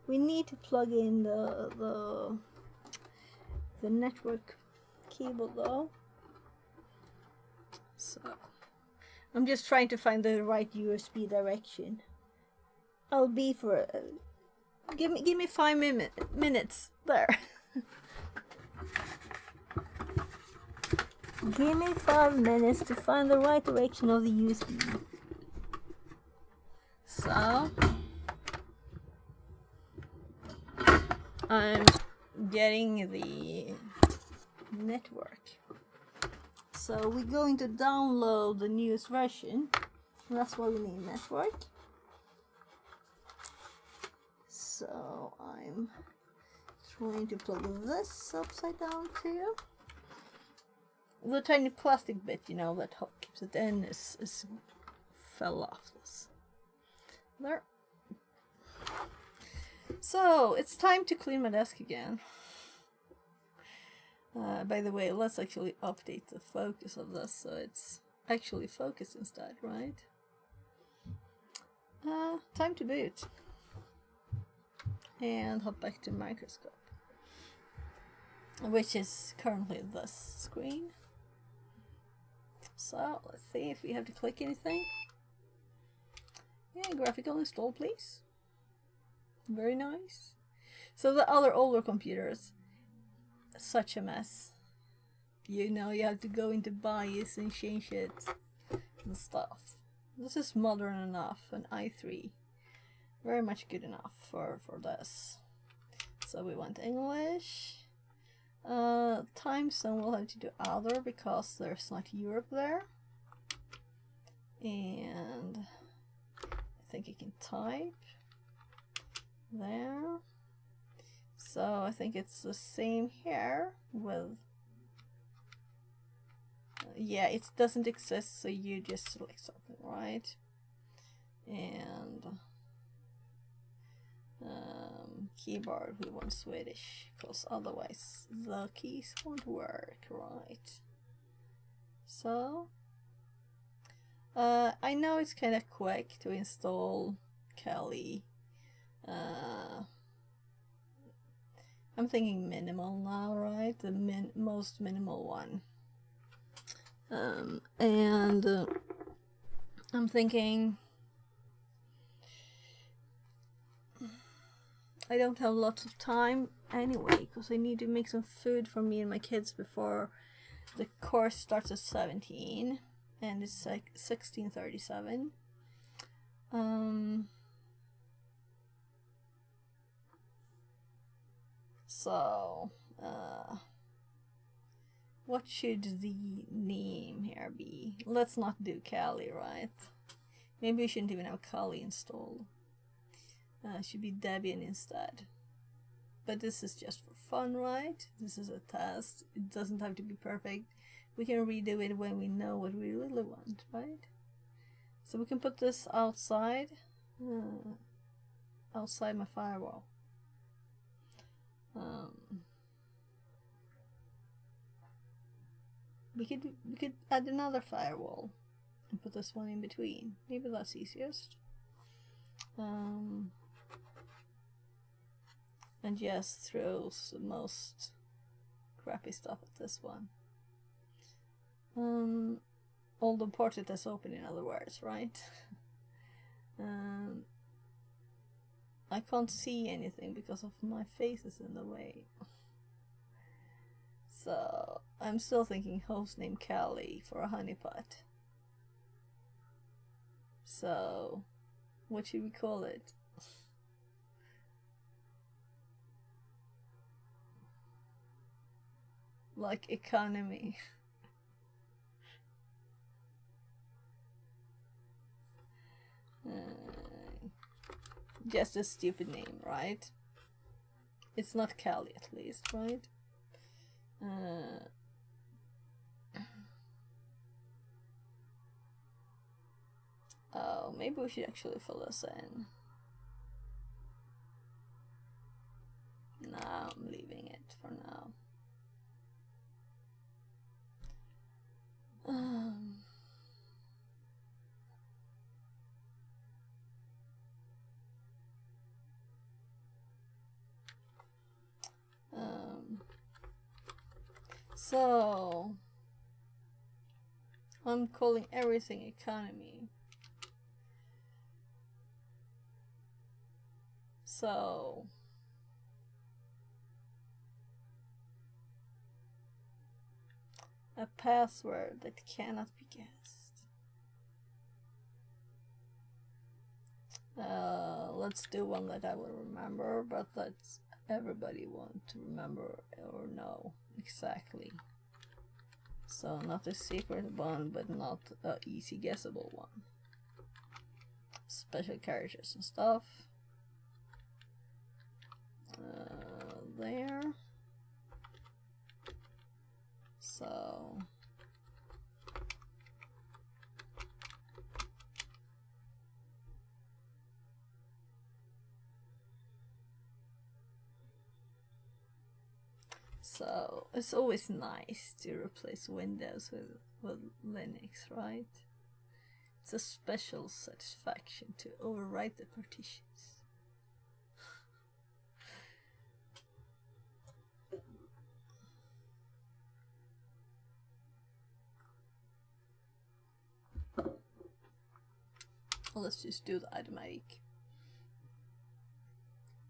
We need to plug in the network cable though. So I'm just trying to find the right USB direction. I'll be for give me 5 minutes there. Give me 5 minutes to find the right direction of the USB. So I'm getting the network. So we're going to download the newest version. That's why we need network. So I'm trying to plug this upside down too. The tiny plastic bit, you know, that keeps it in is fell off this. There. So it's time to clean my desk again. By the way, let's actually update the focus of this so it's actually focused instead, right? Time to boot. And hop back to Microscope, which is currently this screen. So let's see if we have to click anything. Yeah, graphical install, please. Very nice. So the other older computers, such a mess. You know, you have to go into BIOS and change it and stuff. This is modern enough, an i3. Very much good enough for this. So we want English. Time zone we'll have to do other because there's not Europe there. And I think I can type there. So I think it's the same here with yeah, it doesn't exist, so you just select something, right? And keyboard we want Swedish because otherwise the keys won't work, right? So I know it's kind of quick to install Kali. I'm thinking minimal now, right? The most minimal one. And I'm thinking I don't have lots of time anyway because I need to make some food for me and my kids before the course starts at 17 and it's like 16:37. So what should the name here be? Let's not do Kali, right? Maybe we shouldn't even have Kali installed. Should be Debian instead. But this is just for fun, right? This is a test. It doesn't have to be perfect. We can redo it when we know what we really want, right? So we can put this outside, outside my firewall. We could add another firewall and put this one in between. Maybe that's easiest. And just throw the most crappy stuff at this one. All the ported is open, in other words, right? I can't see anything because of my face is in the way. So I'm still thinking hostname Kali for a honeypot. So what should we call it? Like economy. Just a stupid name, right? It's not Kali at least, right? Oh, maybe we should actually fill this in. No, I'm leaving it for now. So I'm calling everything economy. So a password that cannot be guessed. Let's do one that I will remember, but that's everybody want to remember or know exactly. So not a secret one, but not a easy guessable one. Special characters and stuff. There. So it's always nice to replace Windows with Linux, right? It's a special satisfaction to overwrite the partitions. Let's just do the automatic.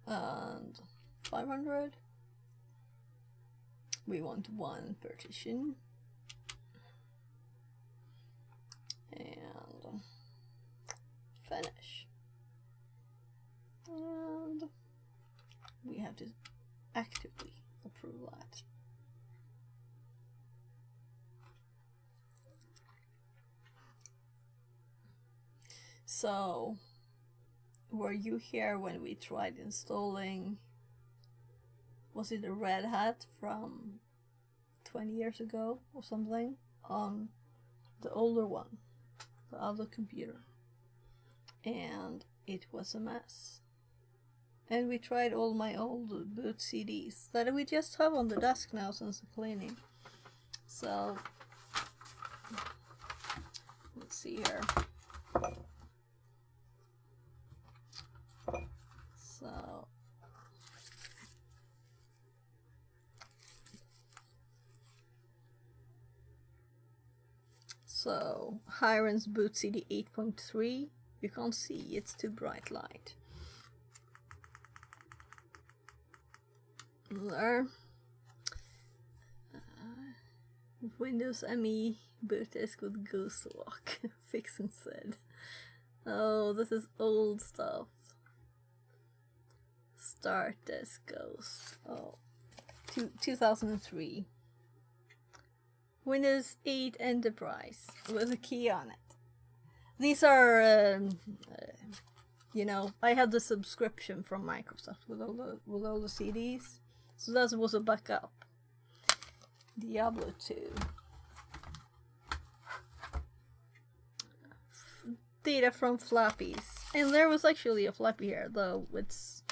And 500. We want one partition. And finish. And we have to actively approve that. So, were you here when we tried installing, was it a Red Hat from 20 years ago or something, on the older one, the other computer? And it was a mess. And we tried all my old boot CDs that we just have on the desk now since the cleaning. So, let's see here. So Hiren's boot CD 8.3. You can't see, it's too bright light. There. Windows ME boot disk with Ghost Walk. Fixin said. Oh, this is old stuff. Start disk Ghost. Oh, 2003. Windows 8 Enterprise with a key on it. These are, you know, I had the subscription from Microsoft with all the CDs, so that was a backup. Diablo 2. Data from floppies, and there was actually a floppy here, though it's.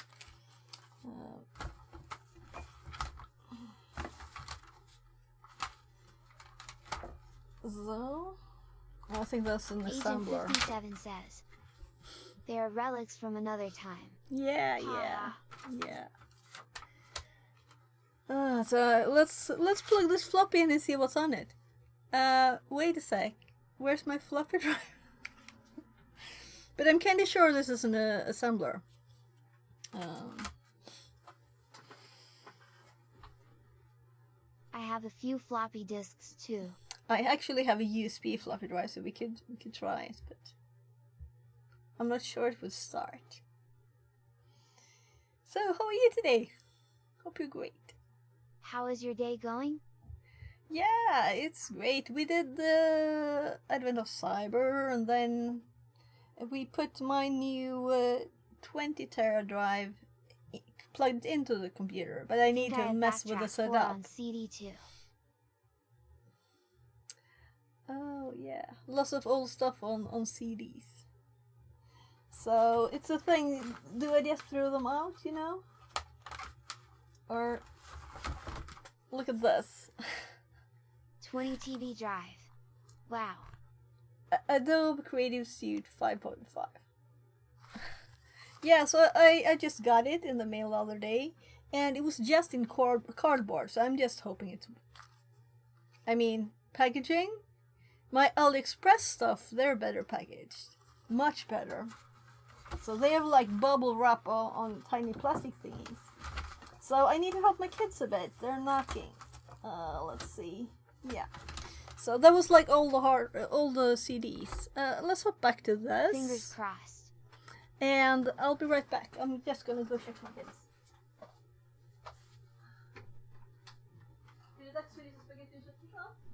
So, I think that's an Agent assembler. 57 says, they are relics from another time. Yeah. So let's plug this floppy in and see what's on it. Wait a sec. Where's my floppy drive? But I'm kind of sure this is an assembler. I have a few floppy disks too. I actually have a USB floppy drive, so we could try it, but I'm not sure it would start. So, how are you today? Hope you're great. How is your day going? Yeah, it's great. We did the Advent of Cyber, and then we put my new 20 tera drive plugged into the computer, but I need to mess with the setup. On CD too. Oh yeah, lots of old stuff on CDs. So it's a thing. Do I just throw them out, you know? Or look at this. 20 TB drive. Wow. Adobe Creative Suite 5.5. Yeah, so I just got it in the mail the other day, and it was just in cardboard, so I'm just hoping I mean, packaging. My AliExpress stuff, they're better packaged. Much better. So they have like bubble wrap on tiny plastic thingies. So I need to help my kids a bit. They're knocking. Let's see. Yeah. So that was like all the CDs. Let's hop back to this. Fingers crossed. And I'll be right back. I'm just gonna go check my kids. Är det dags för lite spagetti och köttfärssås?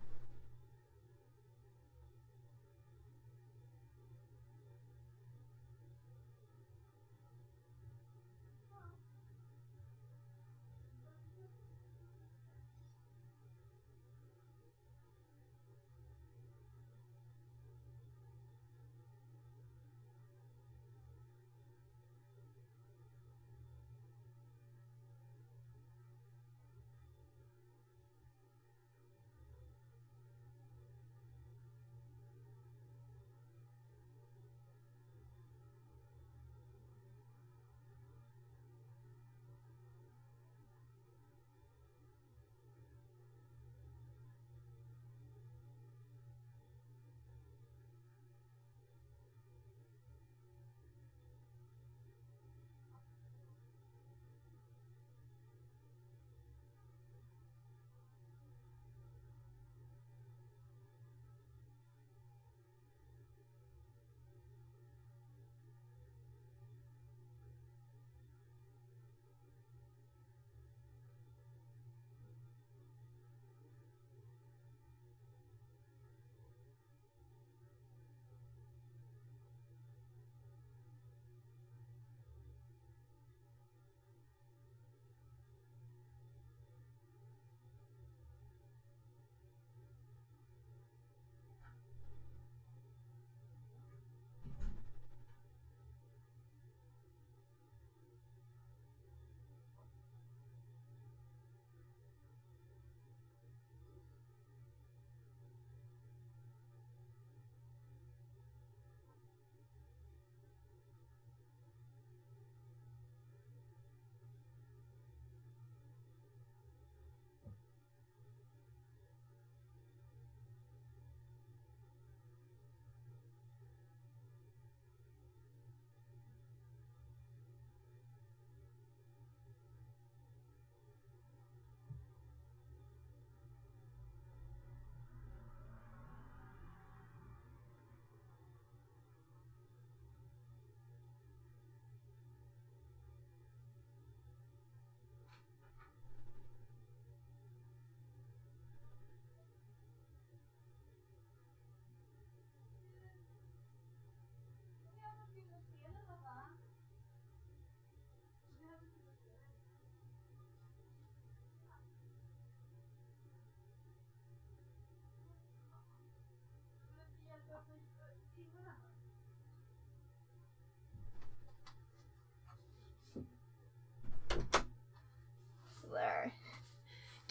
There.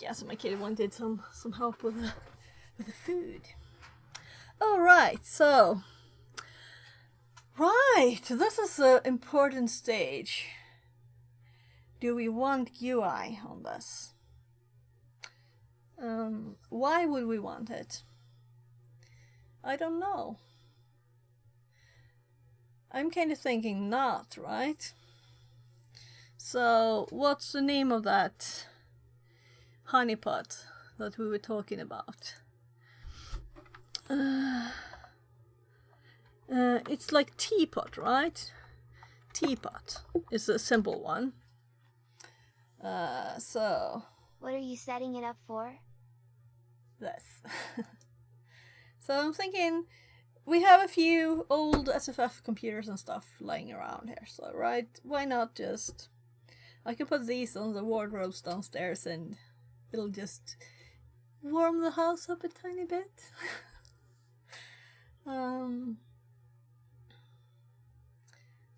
Yeah, so my kid wanted some help with the food. Alright, so this is an important stage. Do we want UI on this? Why would we want it? I don't know. I'm kind of thinking not, right? So, what's the name of that honeypot that we were talking about? It's like teapot, right? Teapot is a simple one. So... What are you setting it up for? This. So I'm thinking... We have a few old SFF computers and stuff lying around here, so right, why not just... I can put these on the wardrobes downstairs and it'll just warm the house up a tiny bit.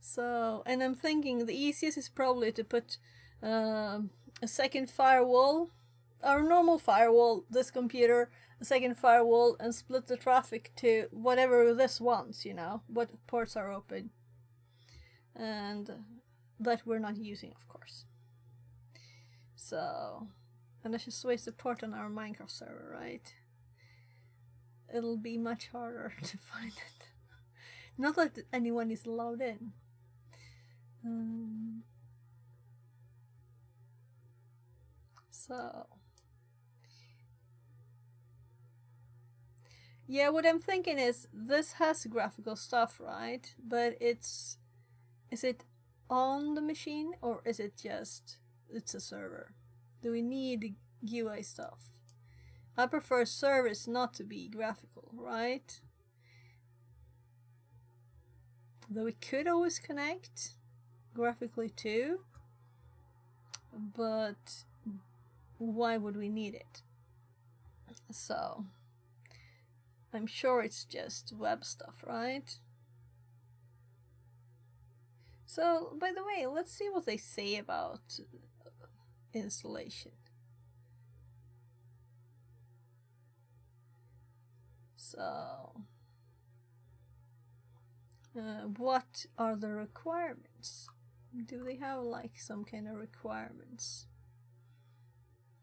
So, and I'm thinking the easiest is probably to put a second firewall, our normal firewall, this computer, a second firewall, and split the traffic to whatever this wants, you know, what ports are open. And that we're not using, of course. So, and let's just waste the port on our Minecraft server, right? it'll be much harder to find it. Not that anyone is allowed in. So yeah, what I'm thinking is this has graphical stuff, right? But is it on the machine, or is it just it's a server? Do we need GUI stuff? I prefer servers not to be graphical, right? Though we could always connect graphically too, but why would we need it? So I'm sure it's just web stuff, right? So, by the way, let's see what they say about installation. So, what are the requirements? Do they have like some kind of requirements?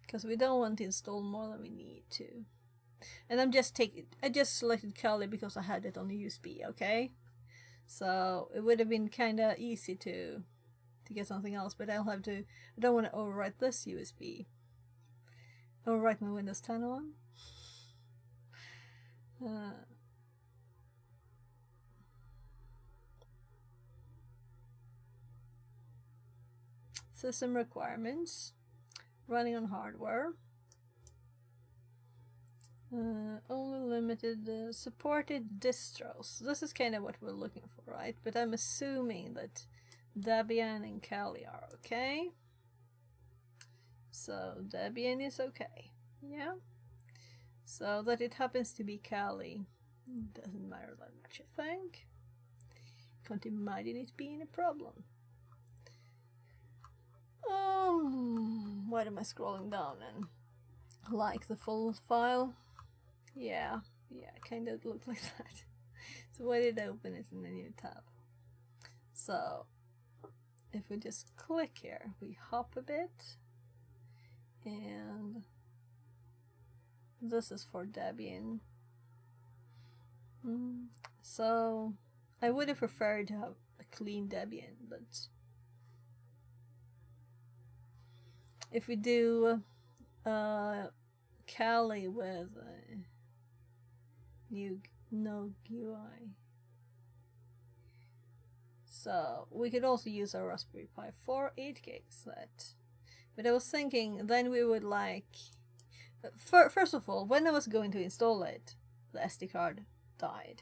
Because we don't want to install more than we need to. And I just selected Kali because I had it on the USB, okay? So it would have been kind of easy to get something else, but I don't want to overwrite this USB. Overwrite my Windows 10 one. System requirements. Running on hardware. Only limited supported distros. This is kind of what we're looking for, right? But I'm assuming that Debian and Kali are okay. So Debian is okay. Yeah. So that it happens to be Kali doesn't matter that much, I think. Can't imagine it being a problem. Why am I scrolling down and like the full file? Yeah, kind of looked like that. So why did I open it in a new tab? So if we just click here, we hop a bit, and this is for Debian. So I would have preferred to have a clean Debian, but if we do Kali with no GUI, so we could also use our Raspberry Pi 4 8 gigs. But I was thinking then we would like first of all, when I was going to install it, the SD card died,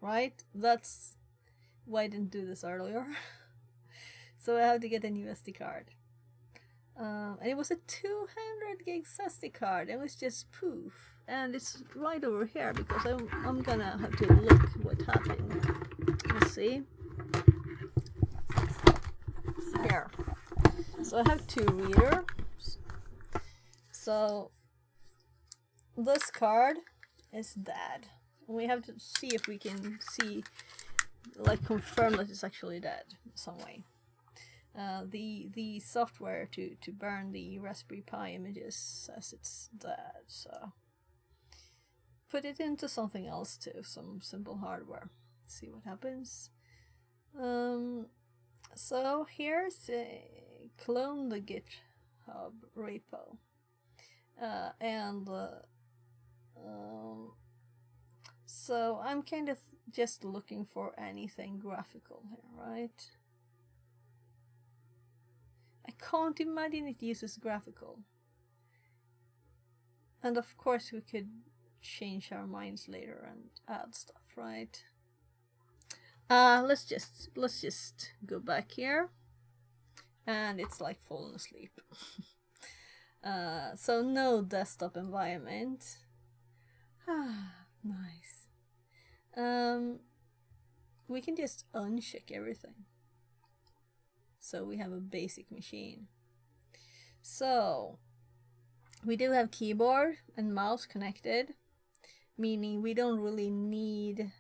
right? That's why I didn't do this earlier. So I had to get a new SD card. And it was a 200 gigs SD card. It was just poof. And it's right over here because I'm gonna have to look what happened. Let's see. Here. So I have two readers. So this card is dead. We have to see if we can confirm that it's actually dead in some way. The software to burn the Raspberry Pi images says it's dead, so put it into something else too, some simple hardware. See what happens. So here's clone the GitHub repo, so I'm kind of just looking for anything graphical here, right? I can't imagine it uses graphical. And of course we could change our minds later and add stuff, right? Let's just go back here. And it's like falling asleep. So no desktop environment. Nice. We can just uncheck everything. So we have a basic machine. So we do have keyboard and mouse connected, meaning we don't really need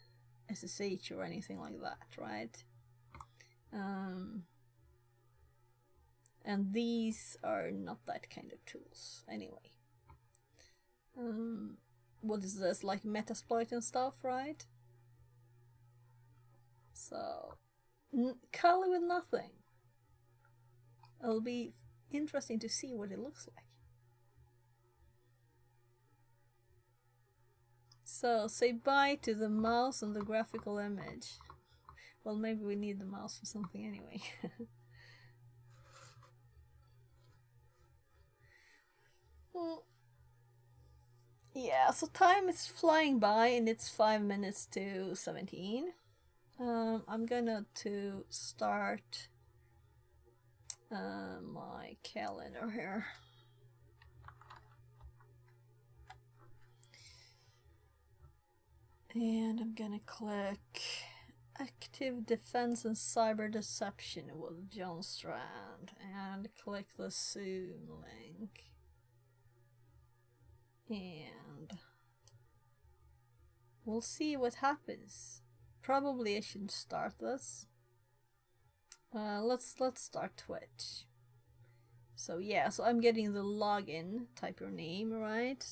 SSH or anything like that, right? And these are not that kind of tools anyway. what is this, like Metasploit and stuff, right? So, color with nothing. It'll be interesting to see what it looks like. So, say bye to the mouse and the graphical image. Well, maybe we need the mouse for something anyway. Well, yeah, so time is flying by and it's 5 minutes to 17. I'm gonna to start my calendar here. And I'm gonna click Active Defense and Cyber Deception with John Strand and click the Zoom link. And we'll see what happens. Probably I shouldn't start this. Let's start Twitch. So yeah, so I'm getting the login. Type your name, right?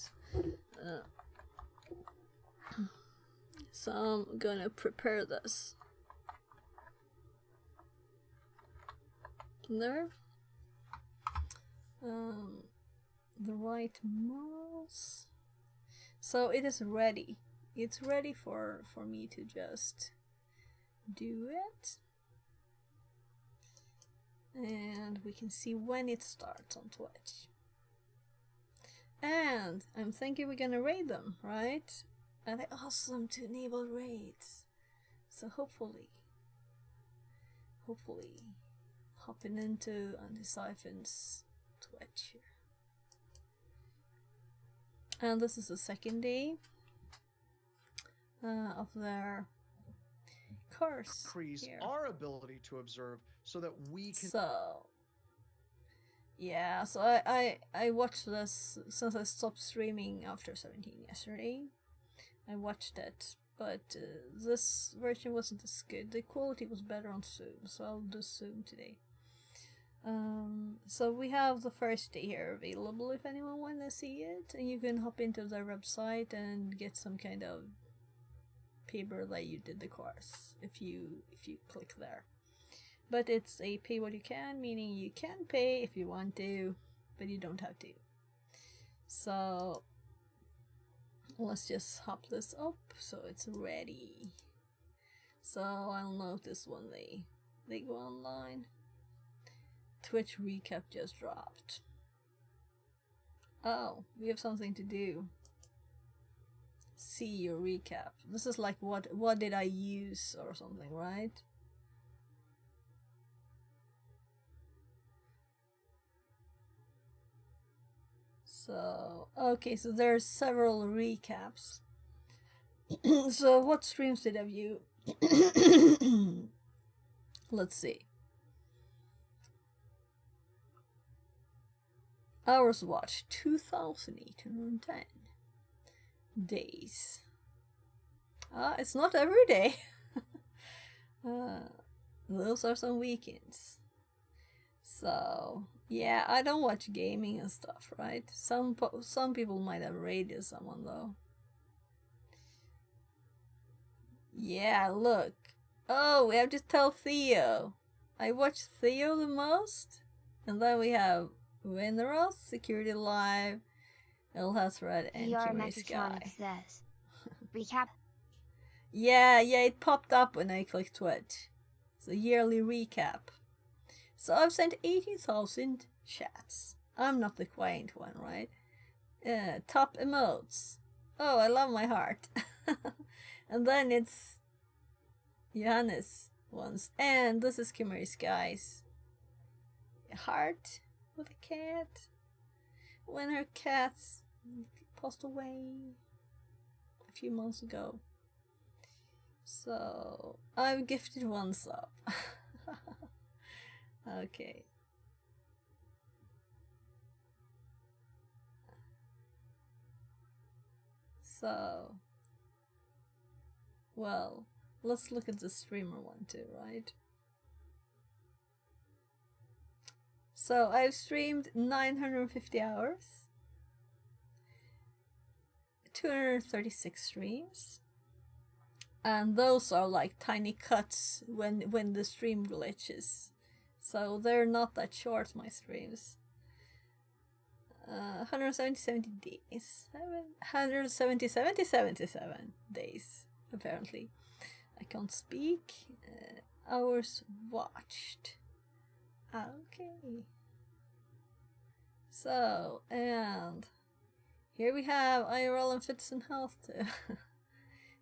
So I'm gonna prepare this. There. The right mouse. So it is ready. It's ready for me to just do it. And we can see when it starts on Twitch. And I'm thinking we're gonna raid them, right? And they're awesome to enable raids. So hopefully hopping into Anti-Siphon's Twitch here. And this is the second day of their course. Increase here. our ability to observe so that we can. So yeah, so I watched this since I stopped streaming after 17 yesterday. I watched it, but this version wasn't as good. The quality was better on Zoom, so I'll do Zoom today. So we have the first day here available if anyone wants to see it, and you can hop into their website and get some kind of paper that you did the course if you click there. But it's a pay what you can, meaning you can pay if you want to, but you don't have to. So let's just hop this up so it's ready. So I'll notice when they go online. Twitch recap just dropped. Oh, we have something to do. See your recap. This is like what did I use or something, right? So, okay, so there's several recaps. So what streams did I view? Let's see. Hours watched 2,810 days. It's not every day. Those are some weekends. So yeah, I don't watch gaming and stuff, right? Some people might have raided someone though. Yeah, look. Oh, we have to tell Theo. I watch Theo the most, and then we have Winneros, Security Live, Ilhasred, and VR Kimmy Metatron Sky. says. Recap. Yeah, it popped up when I clicked Twitch. It's a yearly recap. So I've sent 18,000 chats. I'm not the quiet one, right? Top emotes. Oh, I love my heart. And then it's Johannes ones. And this is Kimmy Sky's heart with a cat. When her cats passed away a few months ago. So I've gifted one sub. Okay. So, well, let's look at the streamer one too, right? So I've streamed 950 hours. 236 streams. And those are like tiny cuts when the stream glitches. So they're not that short, my streams. 170 days. 77 days, apparently. I can't speak. Hours watched. Okay. So, and here we have IRL and Fitness and Health too.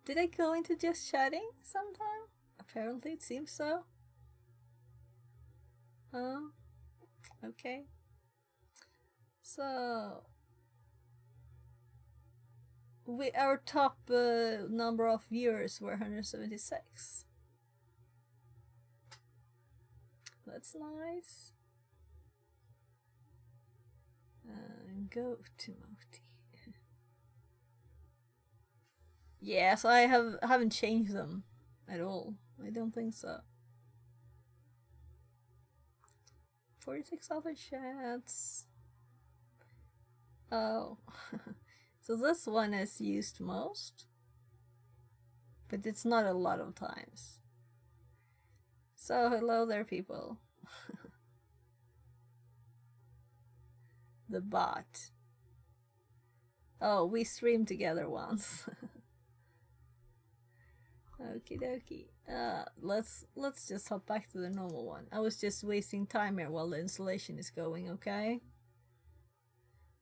Did I go into just chatting sometime? Apparently it seems so. Okay. So our top number of viewers were 176. That's nice. Go to Moti. Yes, I haven't changed them at all. I don't think so. 46 other chats. Oh. So this one is used most, but it's not a lot of times. So hello there, people. The bot. Oh, we streamed together once. Okie dokie. Let's just hop back to the normal one. I was just wasting time here while the installation is going, okay?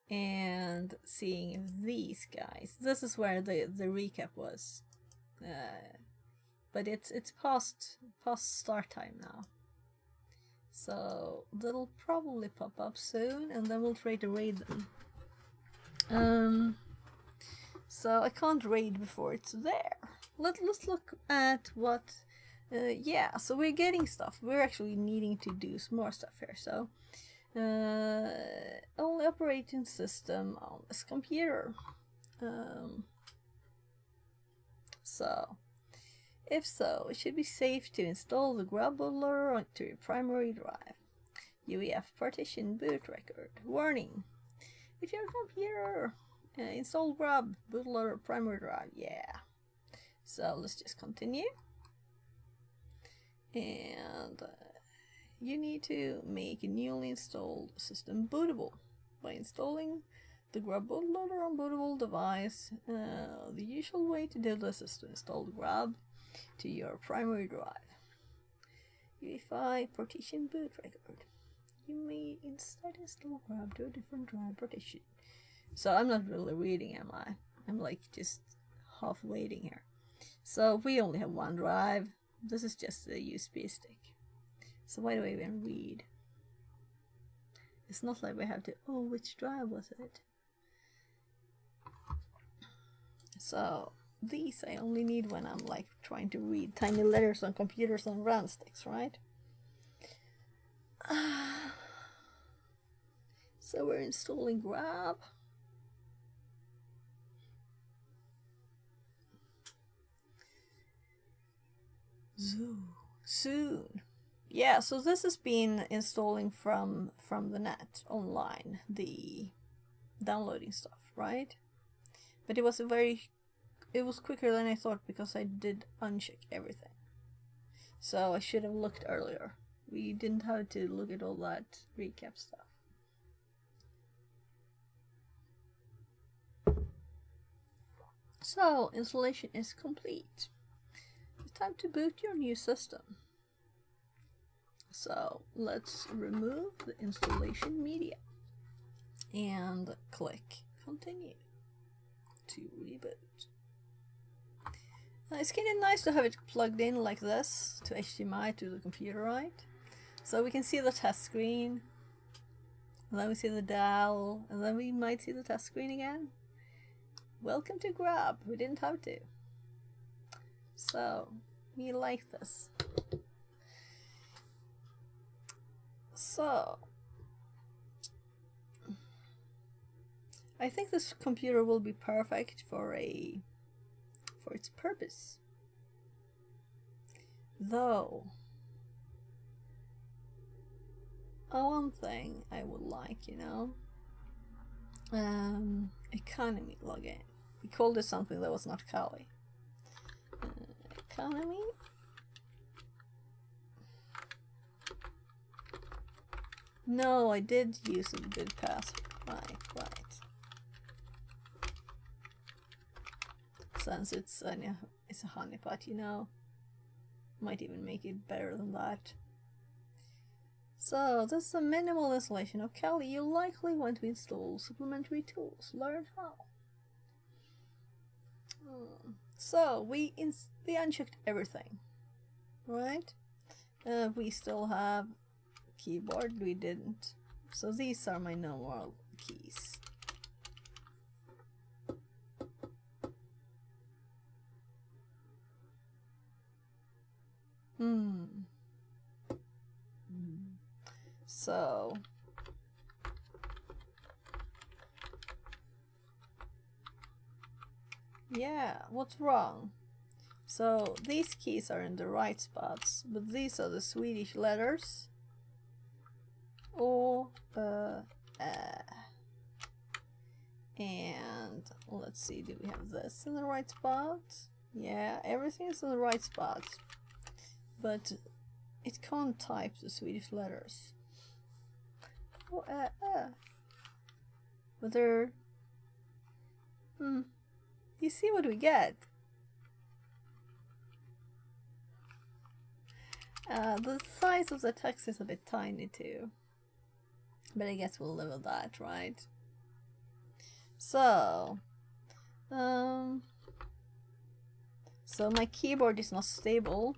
And seeing if these guys. This is where the recap was. But it's past start time now. So they'll probably pop up soon, and then we'll try to raid them. So I can't raid before it's there. Let's look at what. Yeah, so we're getting stuff. We're actually needing to do some more stuff here. So only operating system on this computer. So if so, it should be safe to install the grub bootloader onto your primary drive. UEF partition boot record. Warning. If your computer install grub bootloader primary drive, yeah. So let's just continue. And you need to make a newly installed system bootable by installing the grub bootloader on bootable device. The usual way to do this is to install the grub to your primary drive. UEFI partition boot record. You may instead install grub to a different drive partition. So I'm not really reading, am I? I'm like just half waiting here. So we only have one drive. This is just a USB stick. So why do I even read? It's not like we have to, oh, which drive was it? So these I only need when I'm like trying to read tiny letters on computers on RAM sticks, right? So we're installing grub. Soon. Yeah, so this has been installing from the net online, the downloading stuff, right? But it was quicker than I thought because I did uncheck everything. So I should have looked earlier. We didn't have to look at all that recap stuff. So installation is complete. It's time to boot your new system. So let's remove the installation media and click continue to reboot. It's kind of nice to have it plugged in like this to HDMI to the computer, right? So we can see the test screen, and then we see the dial, and then we might see the test screen again. Welcome to Grub. We didn't have to. So we like this. So I think this computer will be perfect for its purpose. Though one thing I would like, economy login. We called it something that was not Kali. Economy. No, I did use a good password. Right. Since it's a honeypot, you know. Might even make it better than that. So, this is a minimal installation of Kali. You likely want to install supplementary tools. Learn how. So, we unchecked everything. Right? We still have keyboard. We didn't. So, these are my normal keys. So yeah, what's wrong? So these keys are in the right spots, but these are the Swedish letters. And let's see, do we have this in the right spot? Yeah, everything is in the right spot, but it can't type the Swedish letters. But they're... You see what we get? The size of the text is a bit tiny too. But I guess we'll live with that, right? So... So my keyboard is not stable.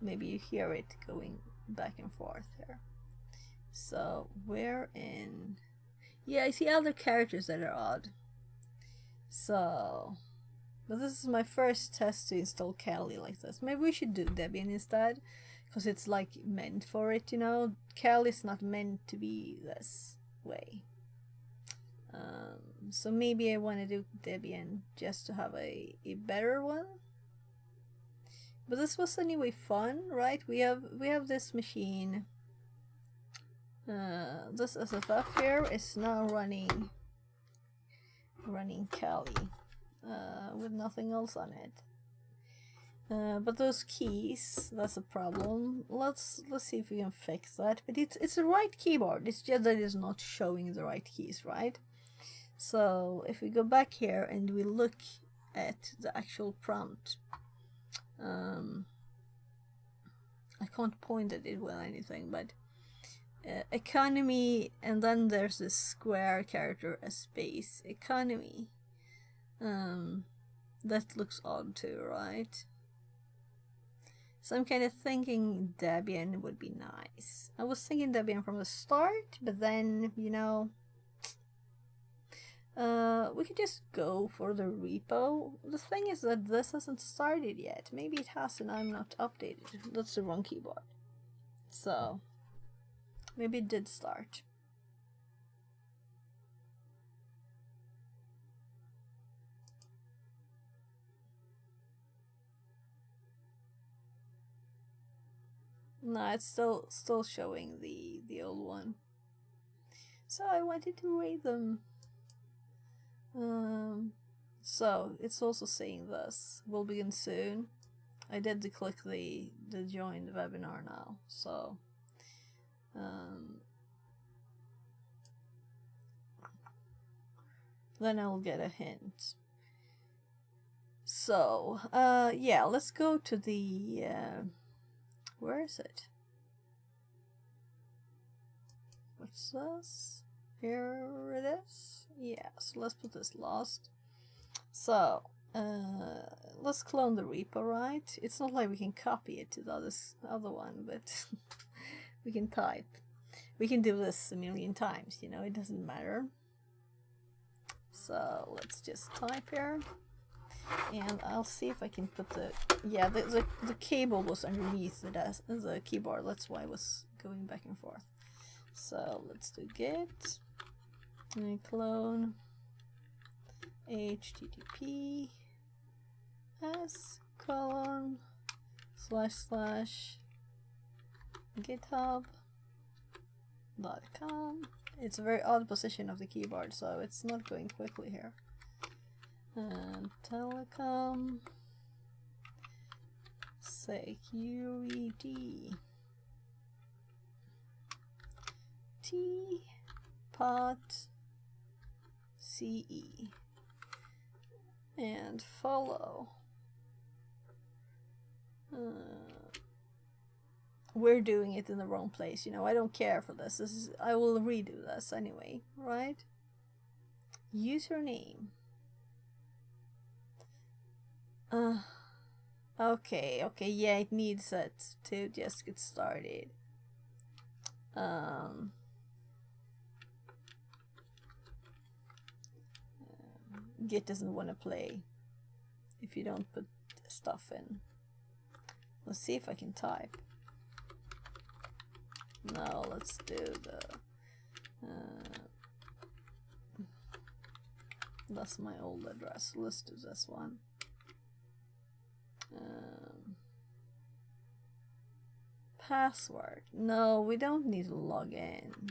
Maybe you hear it going back and forth here. So we're in... Yeah, I see other characters that are odd. So... But this is my first test to install Kali like this. Maybe we should do Debian instead. Because it's like meant for it, you know. Kali is not meant to be this way. So maybe I want to do Debian just to have a better one. But this was anyway fun, right? We have this machine. This SFF here is now running Kali with nothing else on it. But those keys, that's a problem. Let's see if we can fix that. But it's the right keyboard. It's just that it's not showing the right keys, right? So if we go back here and we look at the actual prompt, I can't point at it with anything, but economy, and then there's this square character, a space, economy. That looks odd too, right? So I'm kind of thinking Debian would be nice. I was thinking Debian from the start, but then, you know, we could just go for the repo. The thing is that this hasn't started yet. Maybe it has and I'm not updated. That's the wrong keyboard. So, maybe it did start. No, it's still showing the old one. So I wanted to rate them. So it's also saying this will begin soon. I did click the join the webinar now, so then I'll get a hint. So yeah, let's go to the where is it? What's this? Here it is. Yeah, so let's put this last. So let's clone the repo, right? It's not like we can copy it to the other one, but we can type. We can do this a million times, you know, it doesn't matter. So let's just type here. And I'll see if I can put the... Yeah, the cable was underneath the keyboard. That's why it was going back and forth. So let's do git and clone http s:// github.com It's a very odd position of the keyboard, so it's not going quickly here. And telecom, security, teapot, CE, and follow. We're doing it in the wrong place, you know. I don't care for this. I will redo this anyway, right? Username. Okay, yeah, it needs it to just get started. Git doesn't want to play if you don't put stuff in. Let's see if I can type. No, let's do the that's my old address. Let's do this one. Password. No, we don't need to log in.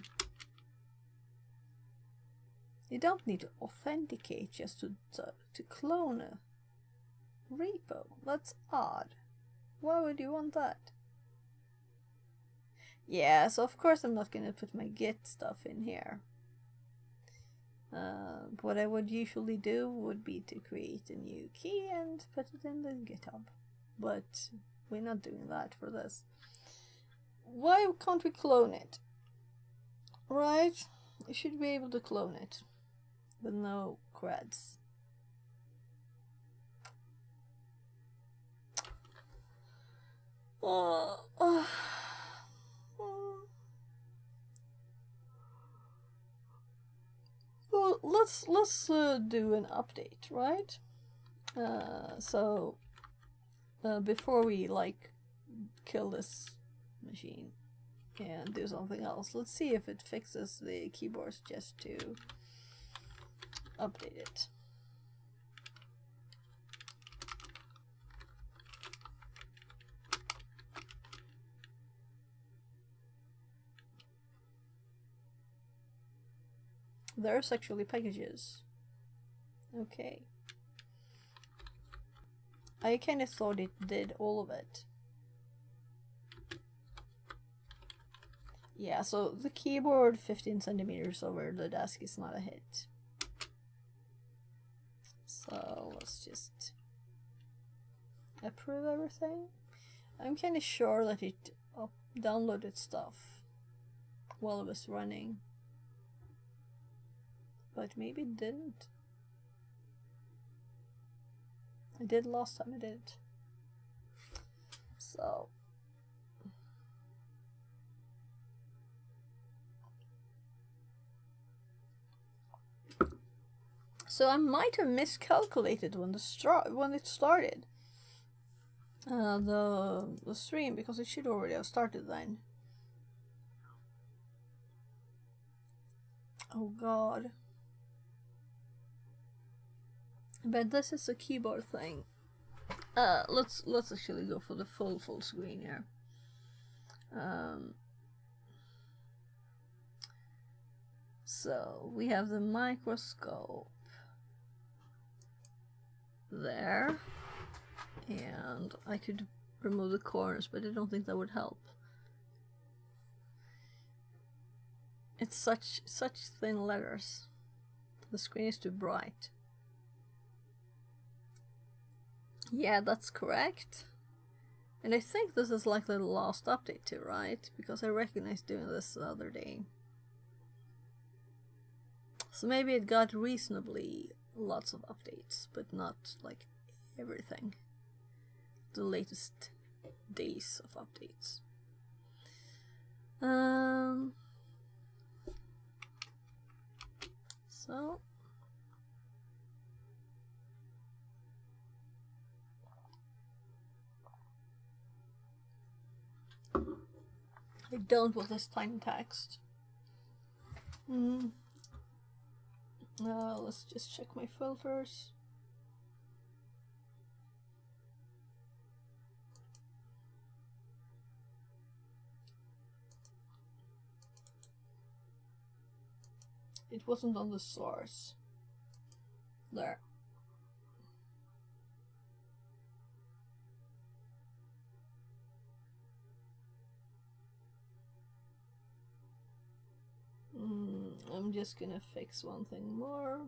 You don't need to authenticate just to clone a repo. That's odd. Why would you want that? Yeah, so of course I'm not gonna put my Git stuff in here. What I would usually do would be to create a new key and put it in the GitHub. But we're not doing that for this. Why can't we clone it? Right? You should be able to clone it with no creds. Well, let's do an update, right? Before we like kill this machine and do something else, let's see if it fixes the keyboards just to update it. There's actually packages. Okay. I kind of thought it did all of it. Yeah, so the keyboard 15 centimeters over the desk is not a hit. So let's just approve everything. I'm kind of sure that it downloaded stuff while it was running. But maybe it didn't. It did last time I did it. So I might have miscalculated when it started the stream, because it should already have started then. Oh god. But this is a keyboard thing. Let's actually go for the full screen here. So we have the microscope there, and I could remove the corners, but I don't think that would help. It's such thin letters. The screen is too bright. Yeah, that's correct. And I think this is like the last update too, right? Because I recognized doing this the other day. So maybe it got reasonably lots of updates, but not like everything. The latest days of updates. So I don't want this tiny text. Let's just check my filters. it wasn't on the source. There. I'm just gonna fix one thing more.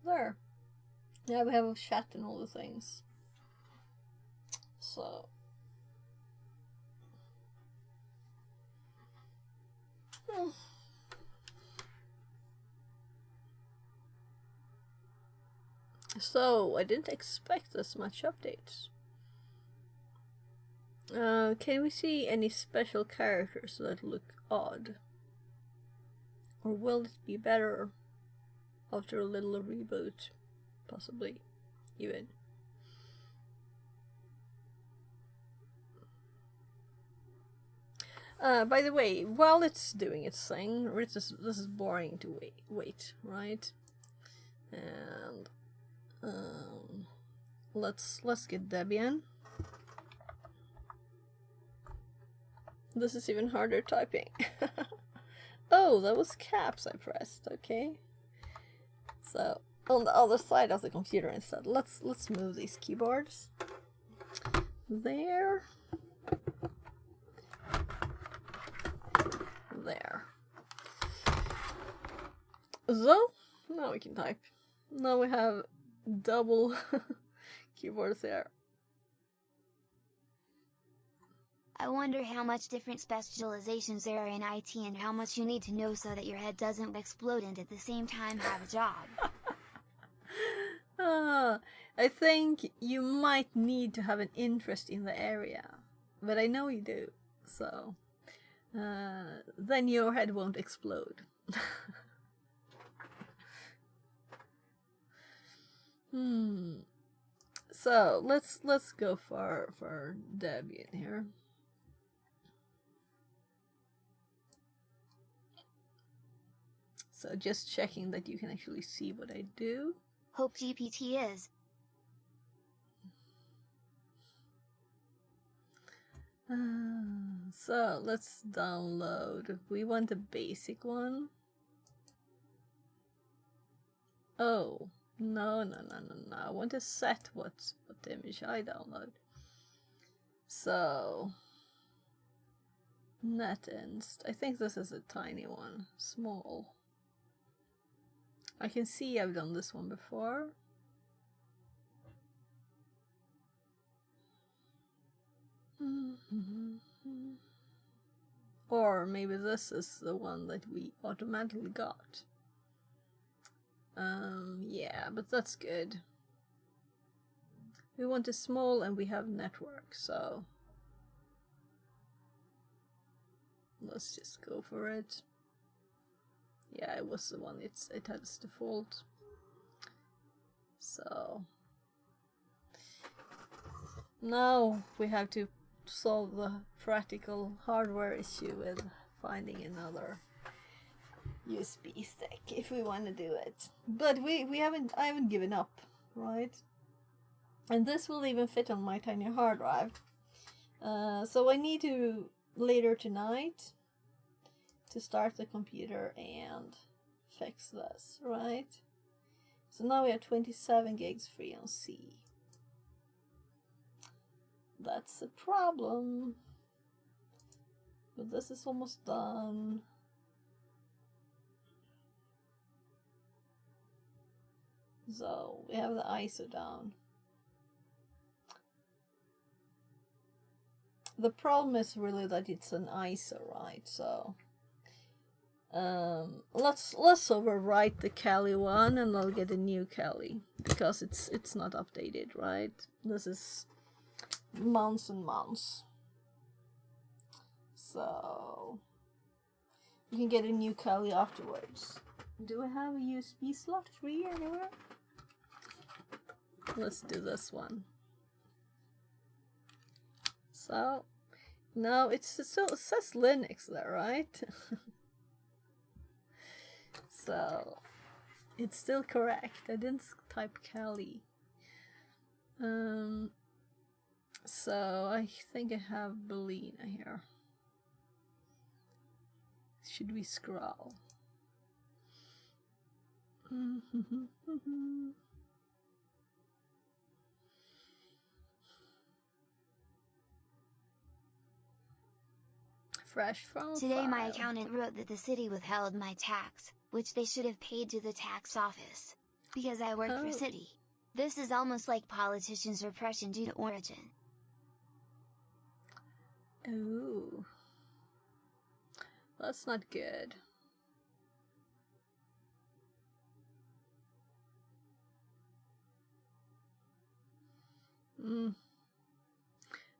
There. Yeah, we have a chat and all the things. So. So, I didn't expect this much updates. Can we see any special characters that look odd? Or will it be better after a little reboot? Possibly, even. By the way, while it's doing its thing, this is boring to wait, right? And let's get Debian. This is even harder typing. Oh, that was caps I pressed. Okay. So on the other side of the computer instead. Let's move these keyboards. There. There. So now we can type. Now we have double keyboards there. I wonder how much different specializations there are in IT and how much you need to know so that your head doesn't explode and at the same time have a job. I think you might need to have an interest in the area, but I know you do, so then your head won't explode. So let's go for Debian here. So just checking that you can actually see what I do. Hope GPT is. So let's download. We want the basic one. Oh, no. I want to set what image I download. So NetInst. I think this is a tiny one, small. I can see I've done this one before. Or maybe this is the one that we automatically got. Yeah, but that's good. We want a small and we have network, so let's just go for it. Yeah, it was the one, it has default. So now we have to solve the practical hardware issue with finding another USB stick if we want to do it. But I haven't given up, right? And this will even fit on my tiny hard drive. So I need to later tonight to start the computer and fix this, right? So now we have 27 gigs free on C. That's a problem. But this is almost done. So we have the ISO down. The problem is really that it's an ISO, right? So let's overwrite the Kali one and I'll get a new Kali because it's not updated, right? This is months and months. So you can get a new Kali afterwards. Do I have a USB slot free anywhere? Let's do this one. So no, it still says Linux there, right? So it's still correct. I didn't type Kali. So I think I have Belina here. Should we scroll? Fresh from Today my file. accountant wrote that the city withheld my tax, which they should have paid to the tax office. Because I work for Oh. city. This is almost like politicians' repression due to origin. Ooh. That's not good.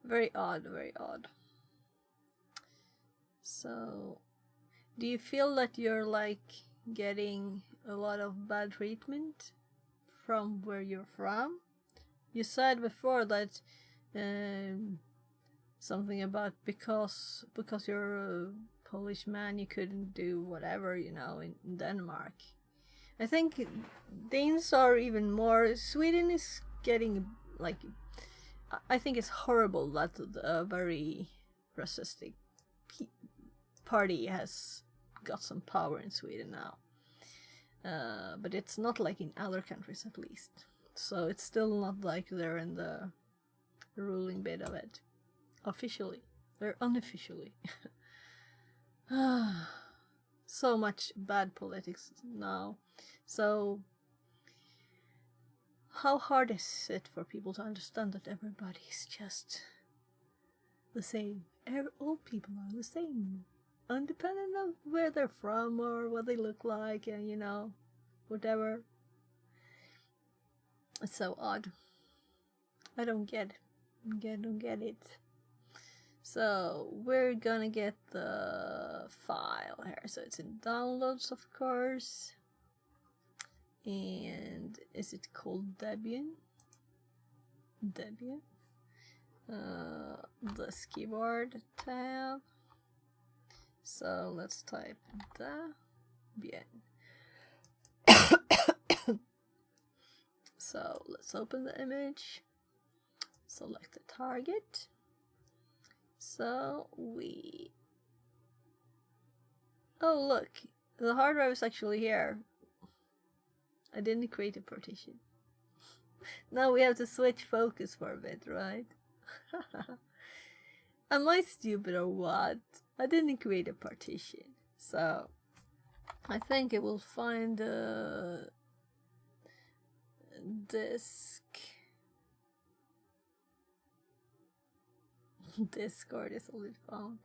Very odd, very odd. So, do you feel that you're like getting a lot of bad treatment from where you're from? You said before that something about because you're a Polish man, you couldn't do whatever, you know, in Denmark. I think Danes are even more. Sweden is getting like. I think it's horrible that a very racistic party has got some power in Sweden now. But it's not like in other countries, at least. So it's still not like they're in the ruling bit of it. Officially. They're unofficially. So much bad politics now. So how hard is it for people to understand that everybody is just the same? All people are the same, independent of where they're from or what they look like, and you know, whatever. It's so odd. I don't get it. So we're gonna get the file here. So it's in downloads, of course. And is it called Debian? Debian. This keyboard tab. So let's type Debian. So let's open the image. Select the target. So we. Oh look, the hard drive is actually here. I didn't create a partition. Now we have to switch focus for a bit, right? Am I stupid or what? I didn't create a partition. So I think it will find a disk. Discord is all it found.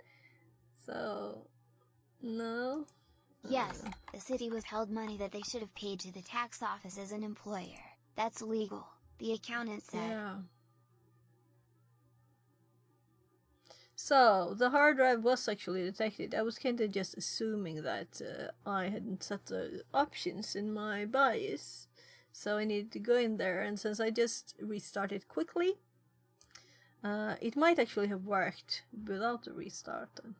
So no. Yes, the city withheld money that they should have paid to the tax office as an employer. That's illegal, the accountant said. Yeah. So, the hard drive was actually detected. I was kind of just assuming that I hadn't set the options in my BIOS. So I needed to go in there, and since I just restarted quickly, it might actually have worked without the restart then.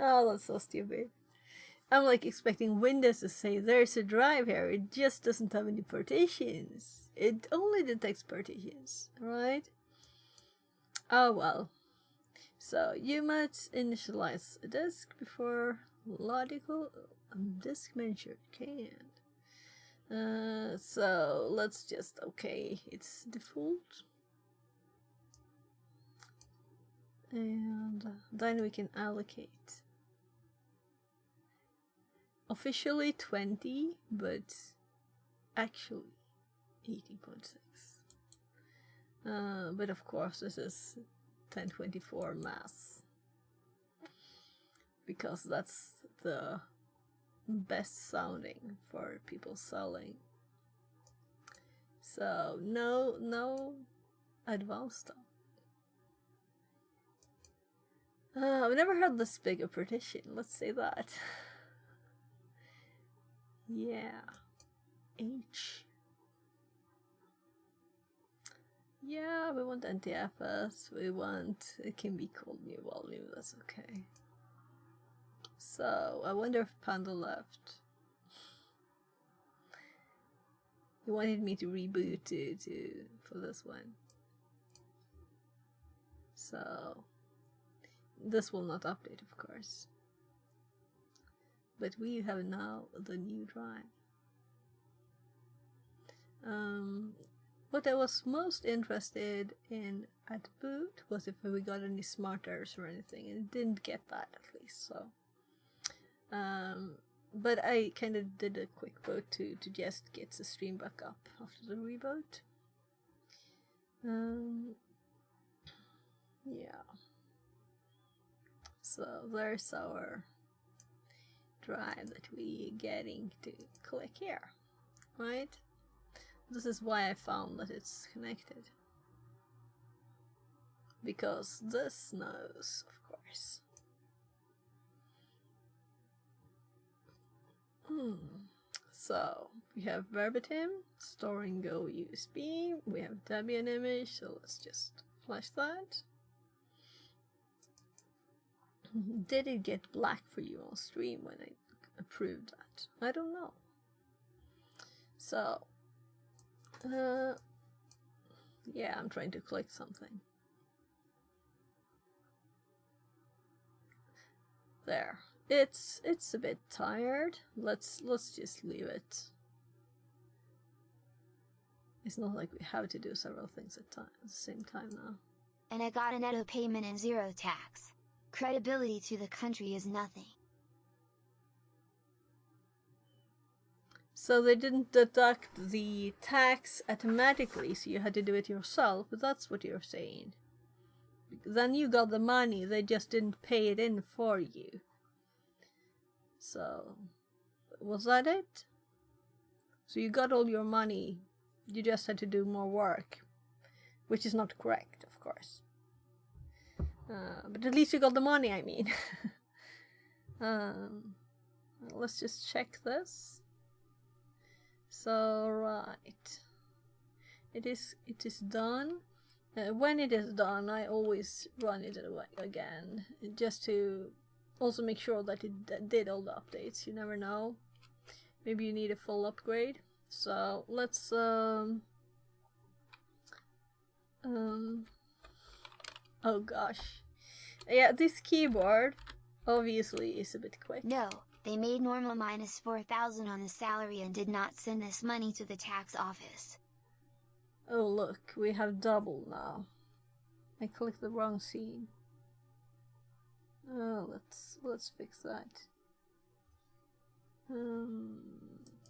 Oh, that's so stupid. I'm like expecting Windows to say there's a drive here, it just doesn't have any partitions. It only detects partitions, right? Oh well. So you must initialize a disk before logical disk manager can. So let's just, okay, it's default. And then we can allocate. Officially 20, but actually 18.6. But of course this is 1024 mass. Because that's the best sounding for people selling. So no advanced stuff. I've never had this big a partition, let's say that. Yeah. H. Yeah, we want NTFS, we want, it can be called new volume, that's okay. So, I wonder if Panda left. He wanted me to reboot for this one. So this will not update, of course. But we have now the new drive. What I was most interested in at boot was if we got any smart errors or anything, and it didn't get that at least. So, but I kind of did a quick boot to just get the stream back up after the reboot. Yeah. So there's our drive that we getting to click here, right? This is why I found that it's connected, because this knows, of course. So we have Verbatim, storing Go USB, we have Debian image, so let's just flash that. Did it get black for you on stream when I approved that? I don't know. So, yeah, I'm trying to click something. There. It's a bit tired. Let's just leave it. It's not like we have to do several things at the same time now. And I got a netto payment and 0 tax. Credibility to the country is nothing. So they didn't deduct the tax automatically, so you had to do it yourself. That's what you're saying. Then you got the money, they just didn't pay it in for you. So, was that it? So you got all your money, you just had to do more work. Which is not correct, of course. But at least you got the money, I mean. Let's just check this. So, right. It is done. When it is done, I always run it again. Just to also make sure that it did all the updates. You never know. Maybe you need a full upgrade. So, let's... oh gosh. Yeah, this keyboard obviously is a bit quick. No, they made normal minus 4,000 on the salary and did not send this money to the tax office. Oh look, we have double now. I clicked the wrong scene. Oh, let's fix that.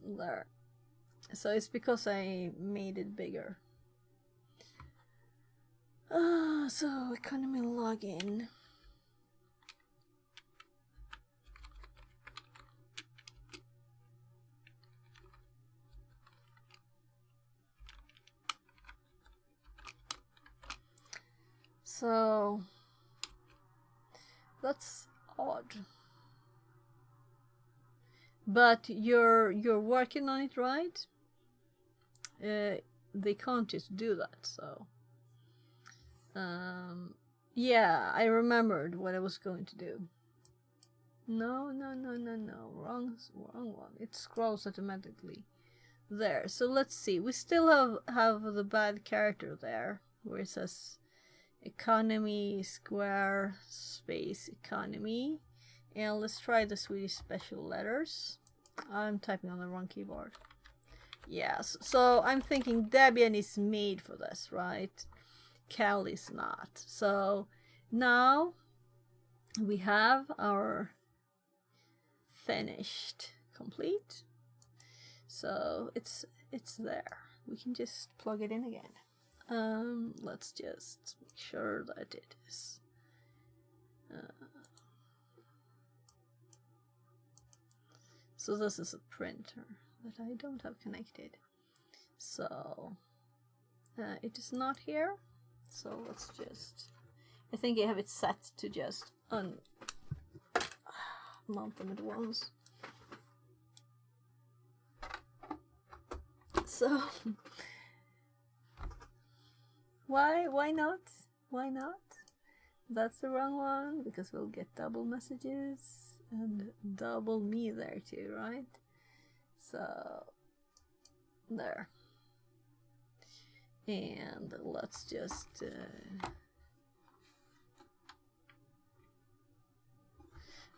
There. So it's because I made it bigger. So economy login. So that's odd. But you're working on it, right? They can't just do that, so yeah, I remembered what I was going to do. No, wrong one. It scrolls automatically. There. So let's see. We still have the bad character there, where it says economy square space economy. And let's try the Swedish special letters. I'm typing on the wrong keyboard. Yes, so I'm thinking Debian is made for this, right? Cal is not. So now we have our finished complete. So it's there. We can just plug it in again. Let's just make sure that it is. So this is a printer that I don't have connected. So it is not here. So let's just, I think I have it set to just mount them at once. So why not? Why not? That's the wrong one, because we'll get double messages and double me there too, right? So there. And let's just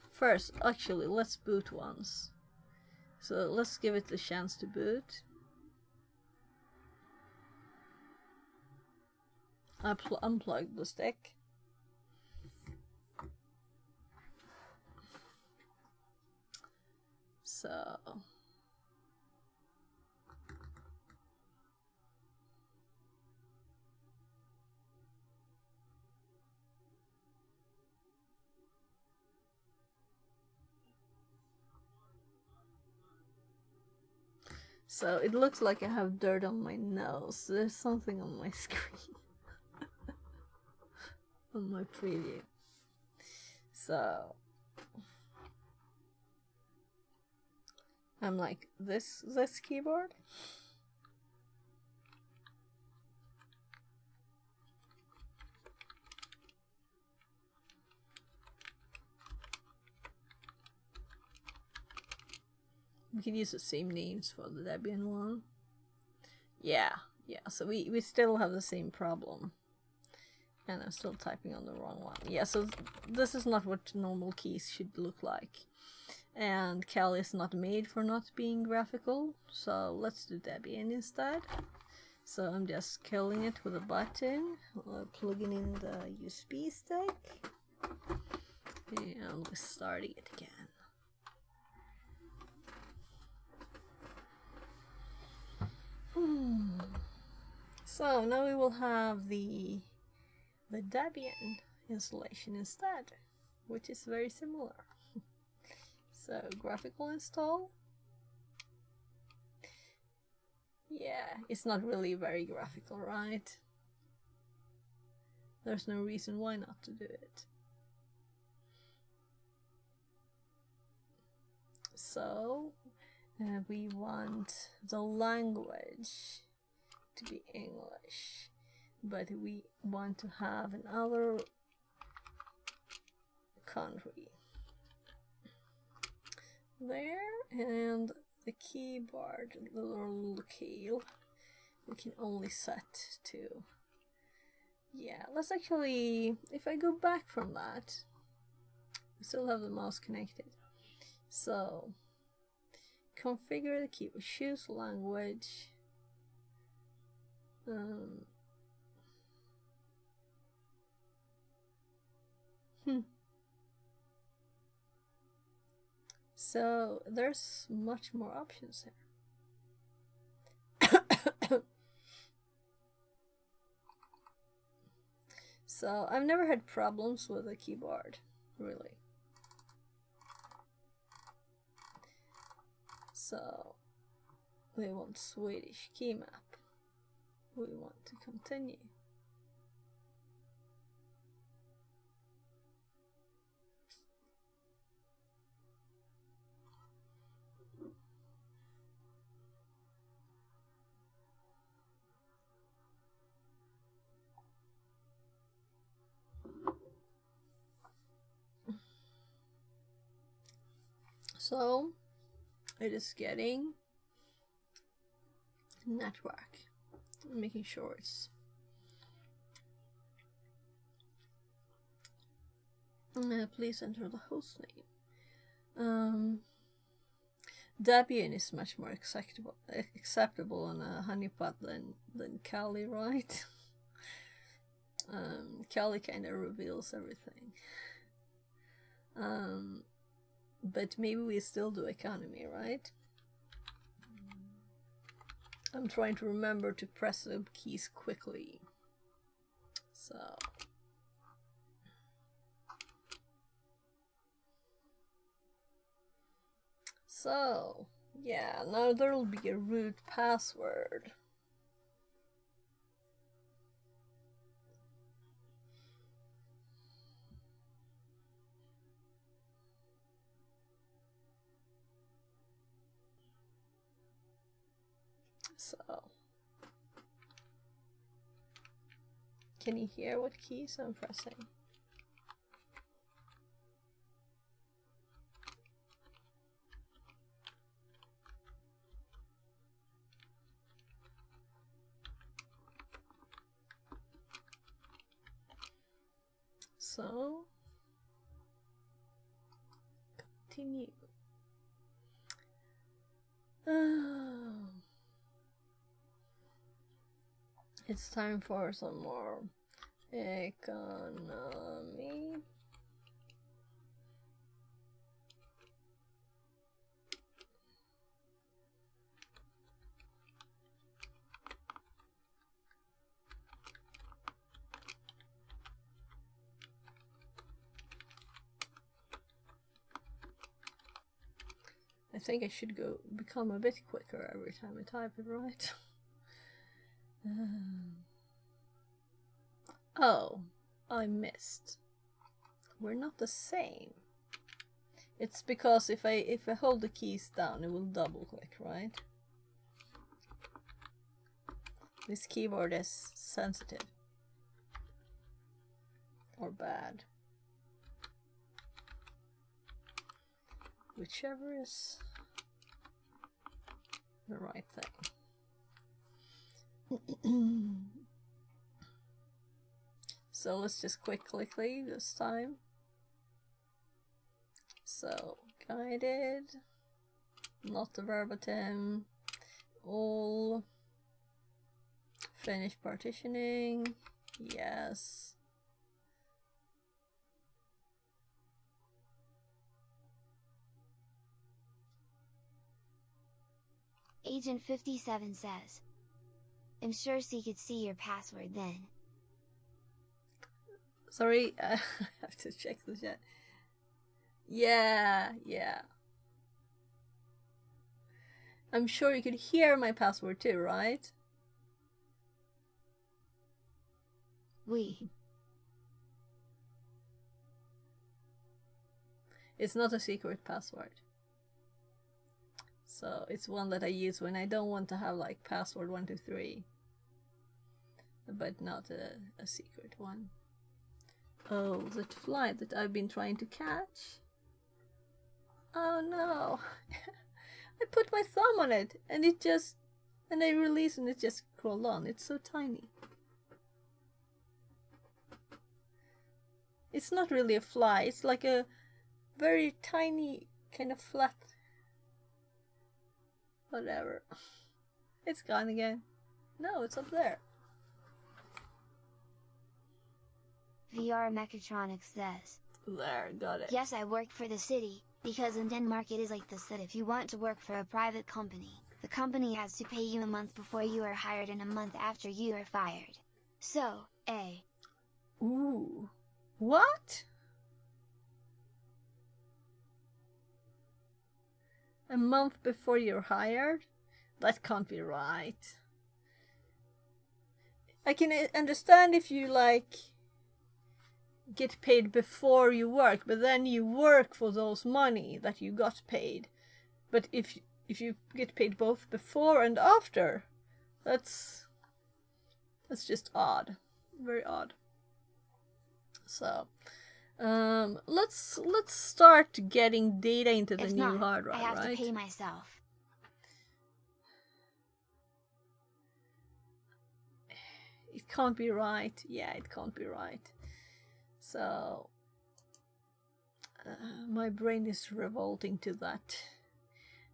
first, actually, let's boot once. So let's give it a chance to boot. I unplugged the stick. So it looks like I have dirt on my nose. There's something on my screen. On my preview. So I'm like, this keyboard? We can use the same names for the Debian one. Yeah, so we still have the same problem. And I'm still typing on the wrong one. Yeah, so this is not what normal keys should look like. And Kali is not made for not being graphical, so let's do Debian instead. So I'm just killing it with a button, plugging in the USB stick, and we're starting it again. So now we will have the Debian installation instead, which is very similar. So graphical install. Yeah, it's not really very graphical, right? There's no reason why not to do it. So we want the language to be English, but we want to have another country there, and the keyboard, the little keel, we can only set to, yeah, let's actually, if I go back from that, we still have the mouse connected. So configure the keyboard, choose language, So there's much more options here. So I've never had problems with the keyboard, really. So we want Swedish key map. We want to continue. So it is getting network, making sure it's please enter the host name. Debian is much more acceptable on a honeypot than Kali, right? Kali kind of reveals everything. But maybe we still do economy, right? I'm trying to remember to press the keys quickly. So yeah, now there'll be a root password. So can you hear what keys I'm pressing? So continue. It's time for some more economy. I think I should become a bit quicker every time I type it, right? Oh, I missed. We're not the same. It's because if I hold the keys down, it will double click, right? This keyboard is sensitive. Or bad. Whichever is the right thing. So let's just quickly this time. So guided, not the verbatim, all, finish partitioning, yes. Agent 57 says, I'm sure she could see your password then. Sorry, I have to check the chat. Yeah. I'm sure you could hear my password too, right? We. It's not a secret password. So it's one that I use when I don't want to have like password 123. But not a secret one. Oh, that fly that I've been trying to catch. Oh no. I put my thumb on it and I release and it just crawled on. It's so tiny. It's not really a fly. It's like a very tiny kind of flat. Whatever. It's gone again. No, it's up there. VR Mechatronics says, There, got it. yes, I work for the city, because in Denmark it is like this that if you want to work for a private company, the company has to pay you a month before you are hired and a month after you are fired. So, Ooh. What? A month before you're hired? That can't be right. I can understand if you like get paid before you work, but then you work for those money that you got paid. But if you get paid both before and after, that's just odd. Very odd. So let's start getting data into the if new not, hard drive, I have right? to pay myself. It can't be right. Yeah, it can't be right. So my brain is revolting to that.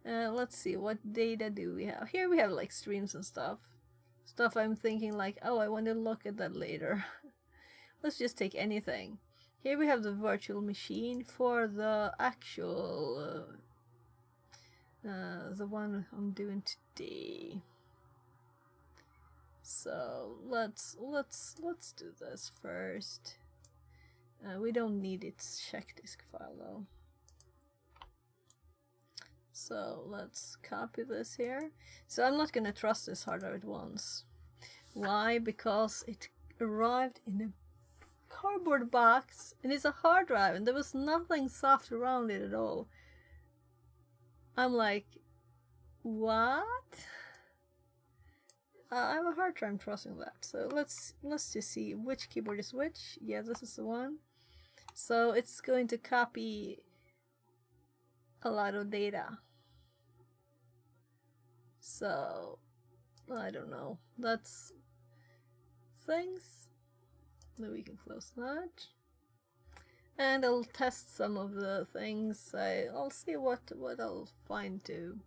Let's see, what data do we have? Here we have like streams and stuff. Stuff I'm thinking like, oh, I want to look at that later. Let's just take anything. Here we have the virtual machine for the actual, the one I'm doing today. So let's do this first. We don't need its check disk file though. So let's copy this here. So I'm not gonna trust this hard drive at once. Why? Because it arrived in a cardboard box and it's a hard drive and there was nothing soft around it at all. I'm like, what? I have a hard time trusting that. So let's just see which keyboard is which. Yeah, this is the one. So it's going to copy a lot of data. So I don't know. That's things. Then we can close that. and I'll test some of the things. I'll see what I'll find too.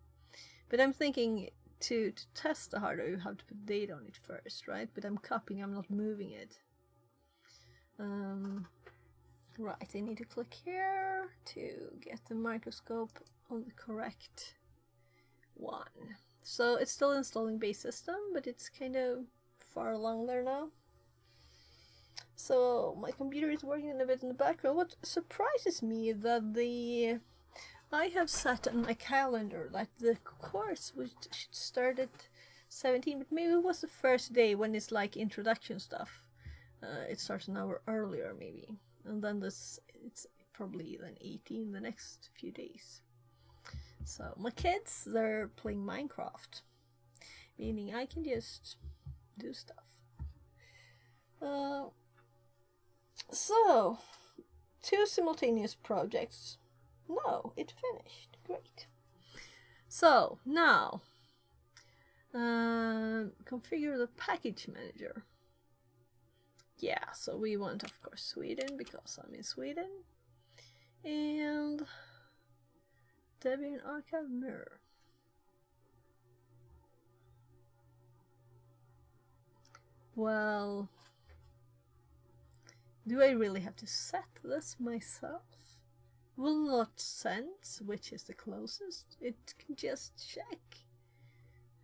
But I'm thinking to test the hardware, you have to put data on it first, right? But I'm copying, I'm not moving it. Right, I need to click here to get the microscope on the correct one. So it's still installing base system, but it's kind of far along there now. So my computer is working a bit in the background. What surprises me is that I have set on my calendar that the course which should start at 17, but maybe it was the first day when it's like introduction stuff. It starts an hour earlier maybe, and then it's probably then 18 the next few days. So my kids, they're playing Minecraft, meaning I can just do stuff. So 2 simultaneous projects. No, it finished. Great. So now configure the package manager. Yeah, so we want, of course, Sweden because I'm in Sweden, and Debian Archive Mirror. Well, do I really have to set this myself? Will not sense which is the closest. It can just check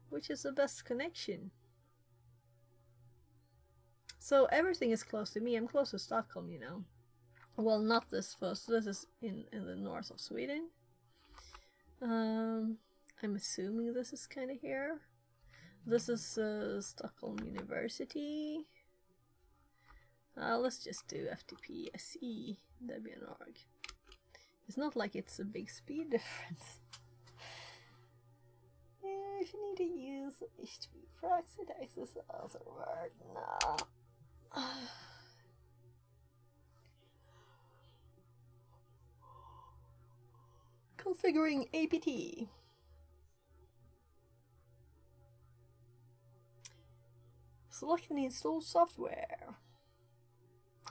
which is the best connection. So everything is close to me. I'm close to Stockholm, you know. Well, not this first. This is in the north of Sweden. I'm assuming this is kind of here. This is Stockholm University. Let's just do FTP SE Debian.org. It's not like it's a big speed difference. If you need to use HTTP proxy to access the other word, no. Configuring APT. Select the installed software.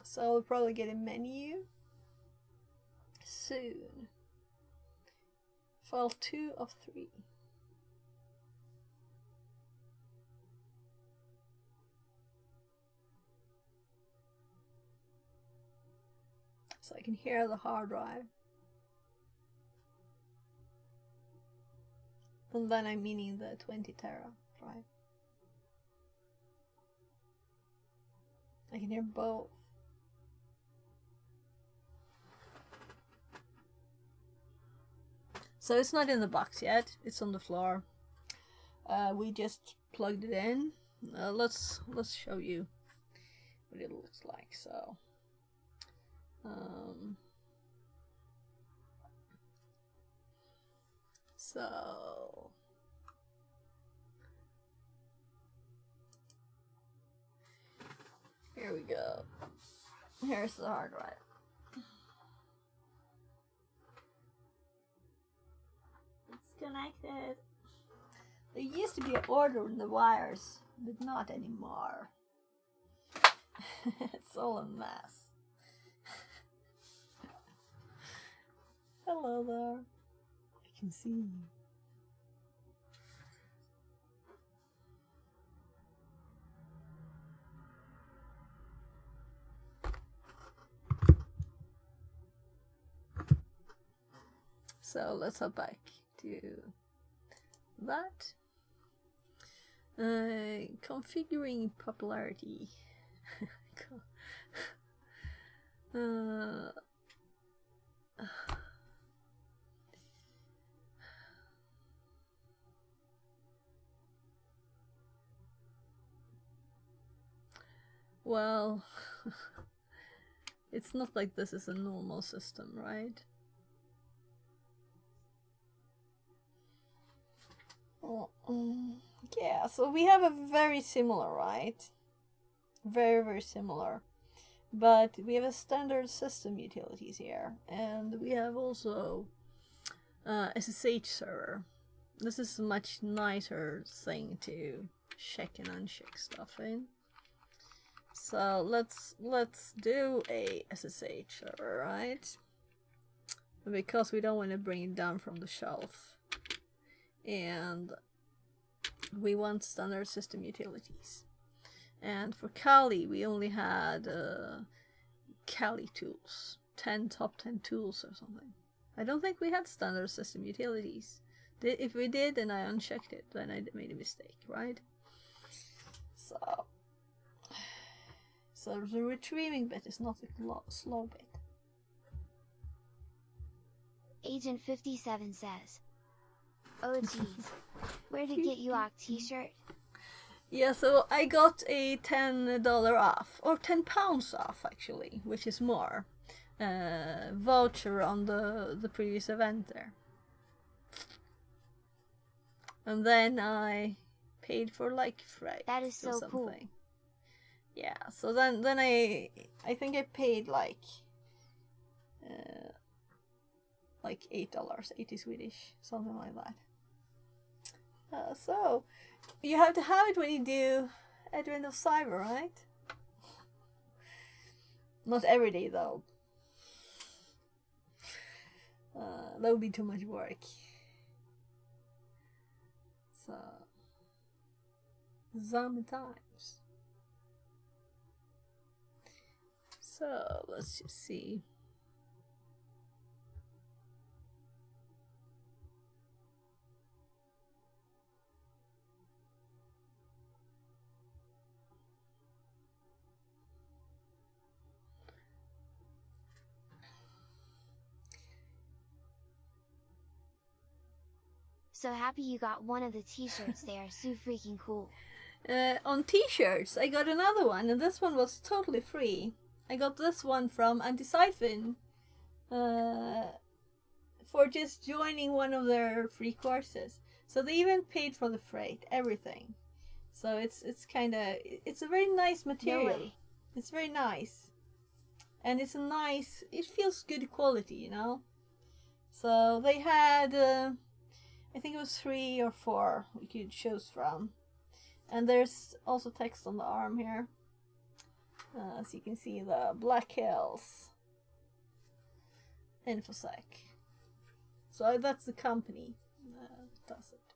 So I'll probably get a menu soon. File 2 of 3. So I can hear the hard drive. And then I'm meaning the 20 tera drive. I can hear both. So it's not in the box yet, it's on the floor. We just plugged it in. Let's show you what it looks like. So here we go. Here's the hard drive. It's connected. There used to be an order in the wires, but not anymore. It's all a mess. Hello there. I can see you. So let's hop back to that. Configuring popularity. Well, it's not like this is a normal system, right? Yeah, so we have a very similar, right? Very, very similar. But we have a standard system utilities here. And we have also SSH server. This is a much nicer thing to check and uncheck stuff in. So let's do a SSH server, right? Because we don't want to bring it down from the shelf, and we want standard system utilities. And for Kali, we only had Kali tools, top 10 tools or something. I don't think we had standard system utilities. If we did, then I unchecked it. Then I made a mistake, right? So the retrieving bit is not the slow bit. Agent 57 says, "Oh geez, where'd it get you a t-shirt?" Yeah, so I got a $10 off, or £10 off actually, which is more, voucher on the previous event there. And then I paid for like freight. That is or so something. cool. Yeah, so then I think I paid like $8, 80 Swedish, something like that. So you have to have it when you do Advent of Cyber, right? Not every day though. That would be too much work. So sometimes. So let's just see. So happy you got one of the t-shirts. They are so freaking cool. On t-shirts, I got another one, and this one was totally free. I got this one from Anti-Siphon for just joining one of their free courses. So they even paid for the freight, everything. So it's a very nice material. No way. It's very nice, and it's a nice. It feels good quality, you know. So they had, I think it was 3 or 4 we could choose from, and there's also text on the arm here. As you can see, the Black Hills InfoSec. So that's the company that does it.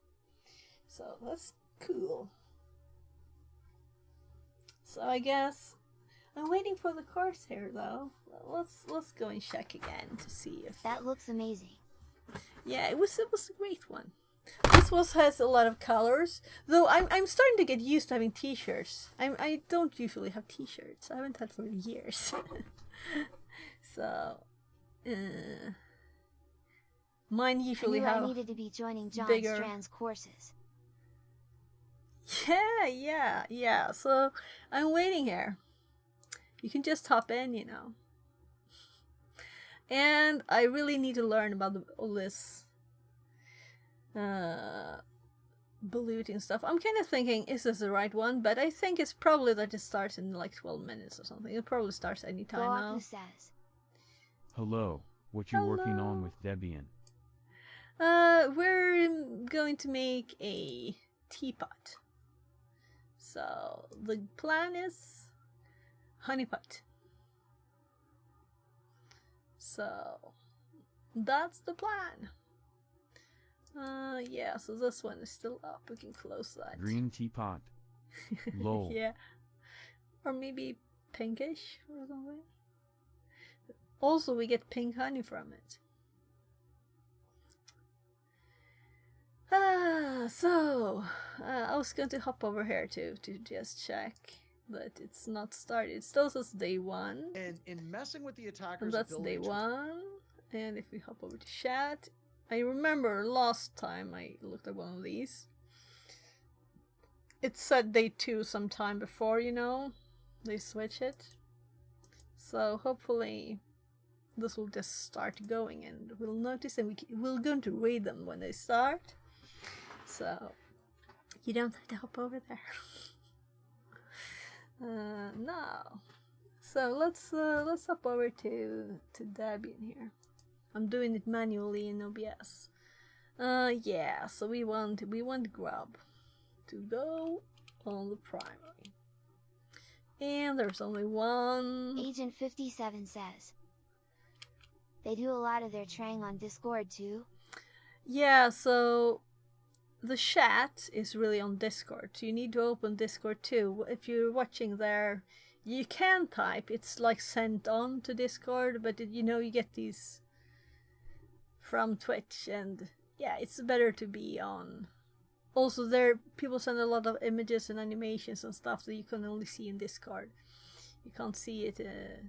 So that's cool. So I guess I'm waiting for the course here though. Let's go and check again to see if That looks amazing. yeah, it was a great one. This has a lot of colors, though I'm starting to get used to having t-shirts. I don't usually have t-shirts. I haven't had for years. So mine I usually knew have I needed to be joining John bigger- Strand's courses. Yeah. So I'm waiting here. You can just hop in, you know. And I really need to learn about all this ballooting stuff. I'm kind of thinking, is this the right one? But I think it's probably that it starts in like 12 minutes or something. It probably starts anytime now. Goaku says, Hello, what you working on with Debian? We're going to make a teapot. So the plan is honeypot. So that's the plan. Yeah, so this one is still up. We can close that. Green teapot. Lol. Yeah. Or maybe pinkish or something. Also, we get pink honey from it. So I was going to hop over here to just check that it's not started. It still says day 1. And in messing with the And attacker's that's ability day to 1. And if we hop over to chat, I remember last time I looked at one of these, it said day 2 sometime before, you know, they switch it. So hopefully this will just start going and we'll notice, and we're going to read them when they start. So you don't have to hop over there. No. So let's hop over to Debian here. I'm doing it manually in OBS. Yeah, so we want grub to go on the primary. And there's only one. Agent 57 says. They do a lot of their trying on Discord too. Yeah, so the chat is really on Discord. So you need to open Discord too. If you're watching there, you can type. It's like sent on to Discord, but you know, you get these from Twitch, and yeah, it's better to be on. Also, there people send a lot of images and animations and stuff that you can only see in Discord. You can't see it.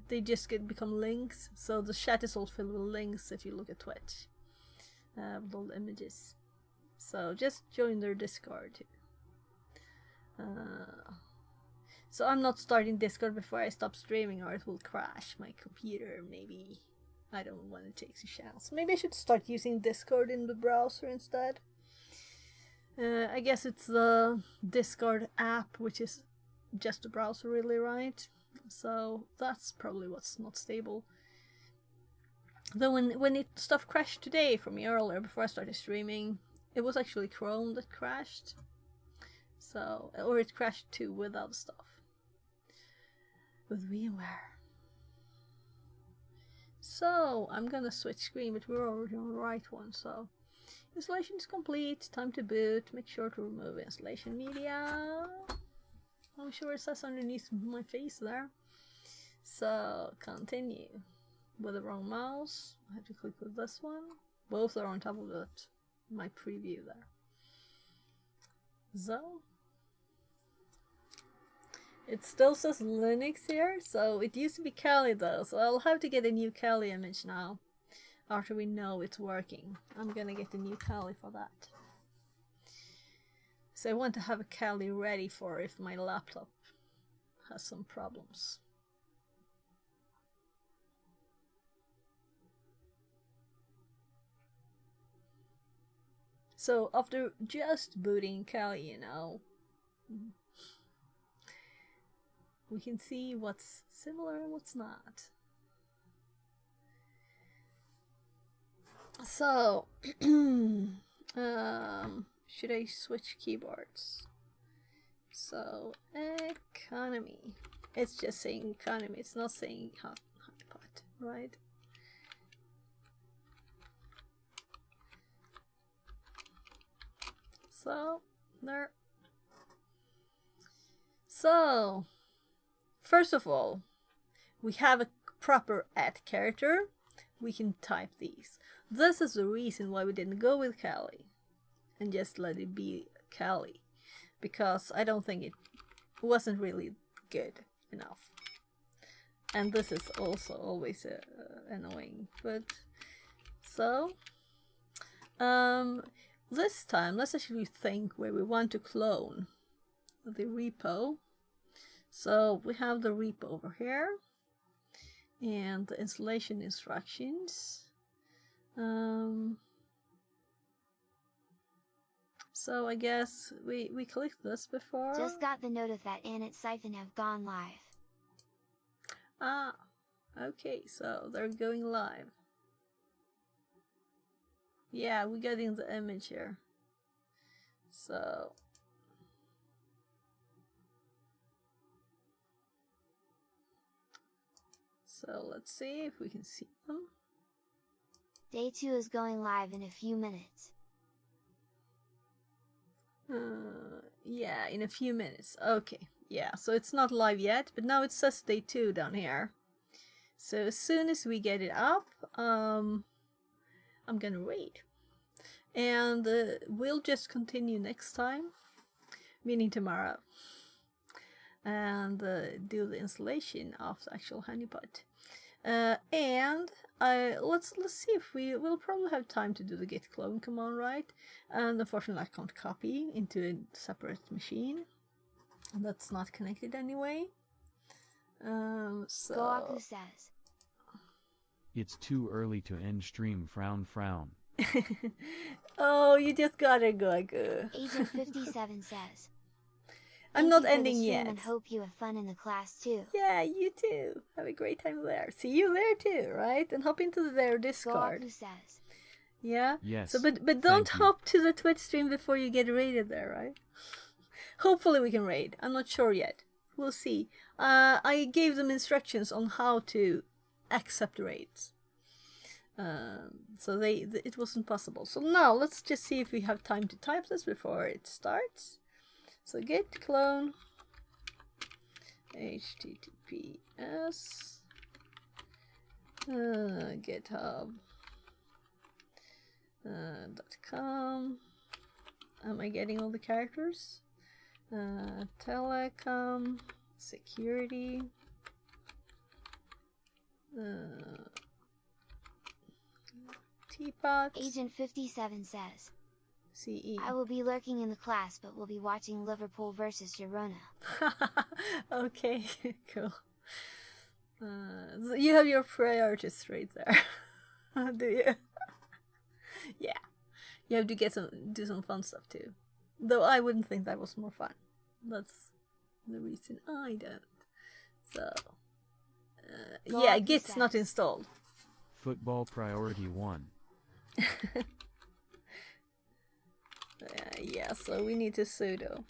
They just become links. So the chat is all filled with links if you look at Twitch, with all the images. So just join their Discord. So I'm not starting Discord before I stop streaming, or it will crash my computer. Maybe I don't want to take a chance. Maybe I should start using Discord in the browser instead. I guess it's the Discord app, which is just a browser, really, right? So that's probably what's not stable. Though when stuff crashed today for me earlier before I started streaming, it was actually Chrome that crashed. So, or it crashed too with other stuff. With VMware. So I'm gonna switch screen, but we're already on the right one. So installation is complete. Time to boot. Make sure to remove installation media. I'm sure it says underneath my face there. So continue. With the wrong mouse, I have to click with this one. Both are on top of it. My preview there. So it still says Linux here, so it used to be Kali though, so I'll have to get a new Kali image now after we know it's working. I'm gonna get a new Kali for that. So I want to have a Kali ready for if my laptop has some problems. So after just booting Kali, you know, we can see what's similar and what's not. So, should I switch keyboards? So, economy. It's just saying economy. It's not saying honeypot, right? So, there. So, first of all, we have a proper @ character. We can type these. This is the reason why we didn't go with Kali and just let it be Kali, because I don't think it wasn't really good enough. And this is also always annoying. But so, this time let's actually think where we want to clone the repo. So we have the repo over here and the installation instructions. So I guess we clicked this before. Just got the notice that Anit Siphon have gone live. Ah, okay, so they're going live. Yeah, we're getting the image here. So let's see if we can see them. Day 2 is going live in a few minutes. Yeah, in a few minutes. Okay, yeah, so it's not live yet, but now it says day 2 down here. So as soon as we get it up, I'm gonna raid. And we'll just continue next time, meaning tomorrow, and do the installation of the actual honeypot. And let's see if we'll probably have time to do the git clone command, right? And unfortunately I can't copy into a separate machine, and that's not connected anyway. So Goaku says. It's too early to end stream. Frown frown. Oh, you just got it, Goaku. Agent 57 says. I'm not ending yet. And hope you have fun in the class too. Yeah, you too. Have a great time there. See you there too, right? And hop into their Discord. Goaku says. Yeah. Yes. So, but don't thank you. hop to the Twitch stream before you get raided there, right? Hopefully we can raid. I'm not sure yet. we'll see. I gave them instructions on how to accept raids. So it wasn't possible. So now let's just see if we have time to type this before it starts. So git clone https github.com. Am I getting all the characters? Telecom security. Teapot. Agent 57 says, CE. I will be lurking in the class but will be watching Liverpool versus Girona. Okay, cool. So you have your priorities right there. Do you? Yeah. You have to do some fun stuff too. Though I wouldn't think that was more fun. That's the reason I don't. So, yeah, Git's not installed. Football priority 1. Yeah, so we need to sudo.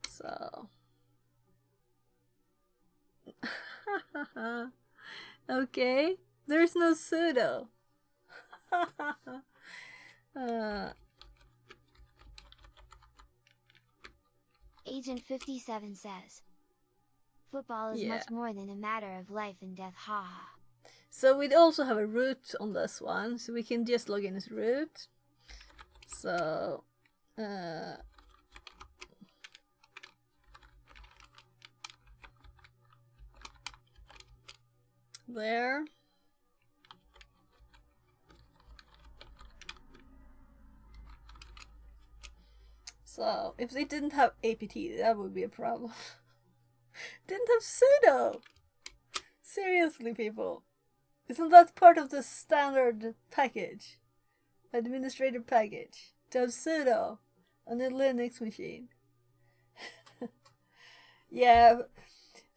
So. Okay, there's no sudo. Agent 57 says, football is Yeah. much more than a matter of life and death, haha. So we'd also have a root on this one, so we can just log in as root. So, there. So, if they didn't have apt, that would be a problem. Didn't have sudo! Seriously, people. Isn't that part of the standard package? Administrator package. To have sudo on a Linux machine. Yeah,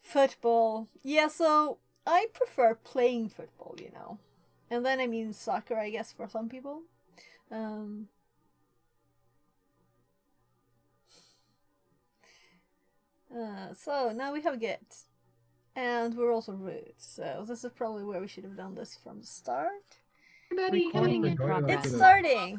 football. Yeah, so I prefer playing football, you know. And then I mean soccer, I guess, for some people. So now we have Git. And we're also root, so this is probably where we should have done this from the start. Everybody, Recording in progress. It's starting!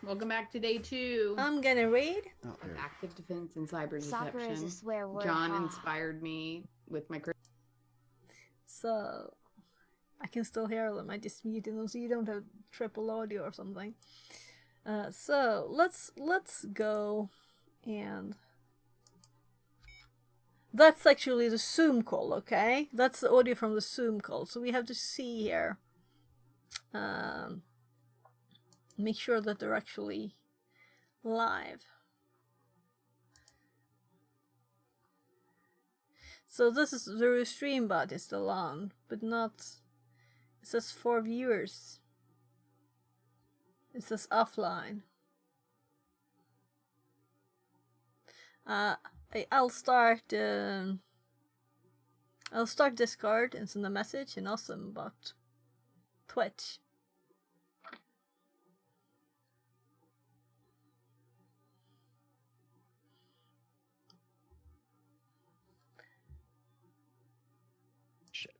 Welcome back to day 2 I'm gonna read. of active defense and cyber Soccer is a deception. swear word, John haha. inspired me with my So, I can still hear them, I just muted them so you don't have triple audio or something. So, let's go and... That's actually the Zoom call, okay? That's the audio from the Zoom call, so we have to see here. Make sure that they're actually live. So this is the stream bot is still on, but not. It says 4 viewers. It says offline. I'll start Discord and send a message and also about Twitch.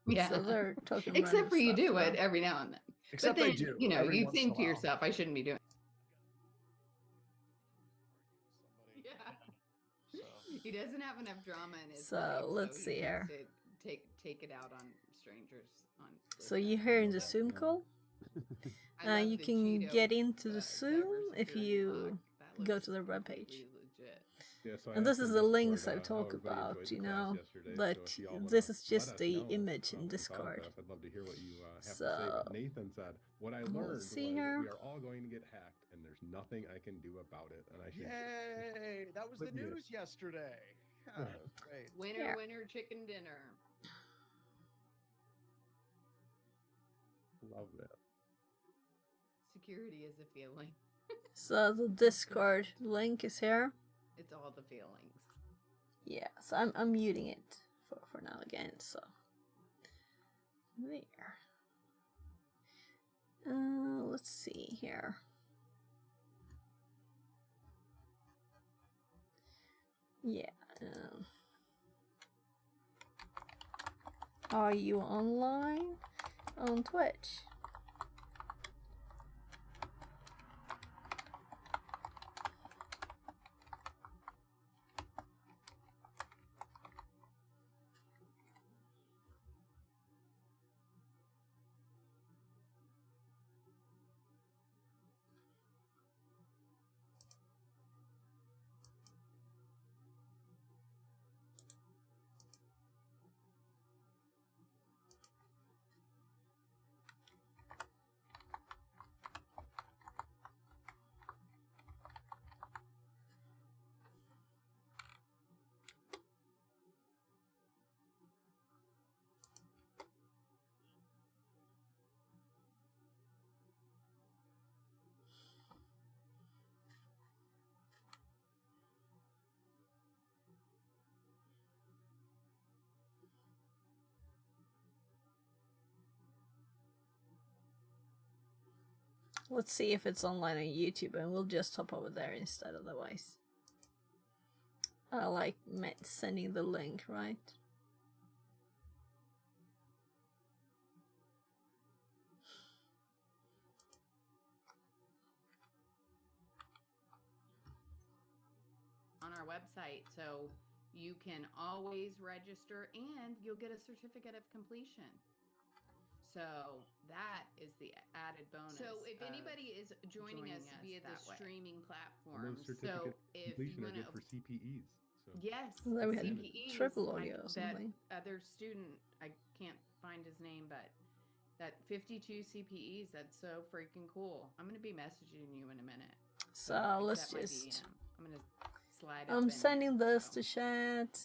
Yeah. So they're talking Except for you random do stuff it now. every now and then. Except but then, I do. you know, every you once in think a to while. yourself, I shouldn't be doing. Yeah. He doesn't have enough drama in his So, life, let's he see needs here. to take it out on strangers. So you're hearing the Zoom call? I love You the can Cheeto, get into the Zoom if cybersecurity you mug. That go looks to their webpage. really legit. And this is the links I talk about, you know, but this is just the image in Discord. I'd love to hear what you have to say. So, But Nathan said, what I learned we'll was see here. we are all going to get hacked and there's nothing I can do about it. And I should Yay! That was the Good news. news yesterday. Yeah, great. Winner, Yeah. winner, chicken dinner. love that. Security is a feeling. So the Discord link is here. It's all the feelings. Yeah, so I'm muting it for now again, so there. Let's see here. Yeah. Are you online on Twitch? Let's see if it's online on YouTube, and we'll just hop over there instead otherwise. I like sending the link, right? On our website, so you can always register and you'll get a certificate of completion. So that is the added bonus. So if anybody is joining us via the streaming platform, Those certificate so if completion you are want good for CPEs. So. yes, There we had CPEs, triple like audio or that something. other student, I can't find his name, but that 52 CPEs, that's so freaking cool. I'm going to be messaging you in a minute. So let's Accept my just. DM. I'm going to slide up I'm in sending there, this so. to chat.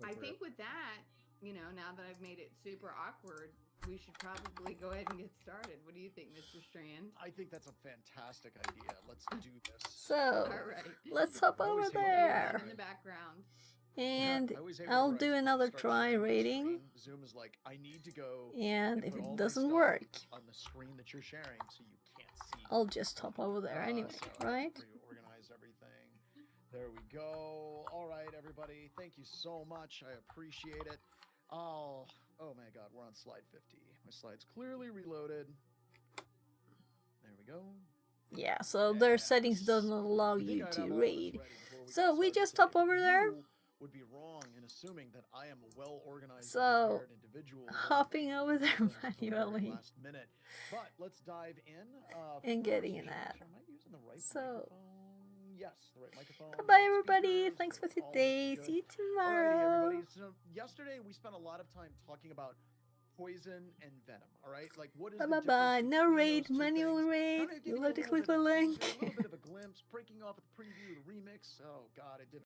I think with that, you know, now that I've made it super awkward, we should probably go ahead and get started. What do you think, Mr. Strand? I think that's a fantastic idea. Let's do this. So All right. let's hop over always hate there, In the background. and I always hate I'll whenever do I another start try sharing my rating. screen, Zoom is like, I need to go And if put all it my doesn't stuff work, on the screen that you're sharing, so you can't see. I'll just hop over there anyway, So I right? reorganize everything. There we go. All right, everybody. Thank you so much. I appreciate it. Oh my God, we're on slide 50. My slide's clearly reloaded. There we go. Yeah, so their settings doesn't allow I think you I'd to have all this read. ready before we So got we started just today. hop over there. You would be wrong in assuming that I am a well-organized and So, prepared individual. who hopping over there doesn't happen until the very manually last minute. But let's dive in. and getting first, an ad. Am I using the right So, microphone? Yes, the right microphone. bye bye right everybody. speakers, Thanks for all looks today. good. See you Alrighty, tomorrow. everybody. So yesterday we spent a lot of time talking about poison and venom. All right, like what is Bye the bye bye. difference No between raid, those two manual things? raid. Kinda You'll giving have to a click little the bit of a link. teaser, a little bit of a glimpse, breaking off with the preview, the remix. Oh God, it did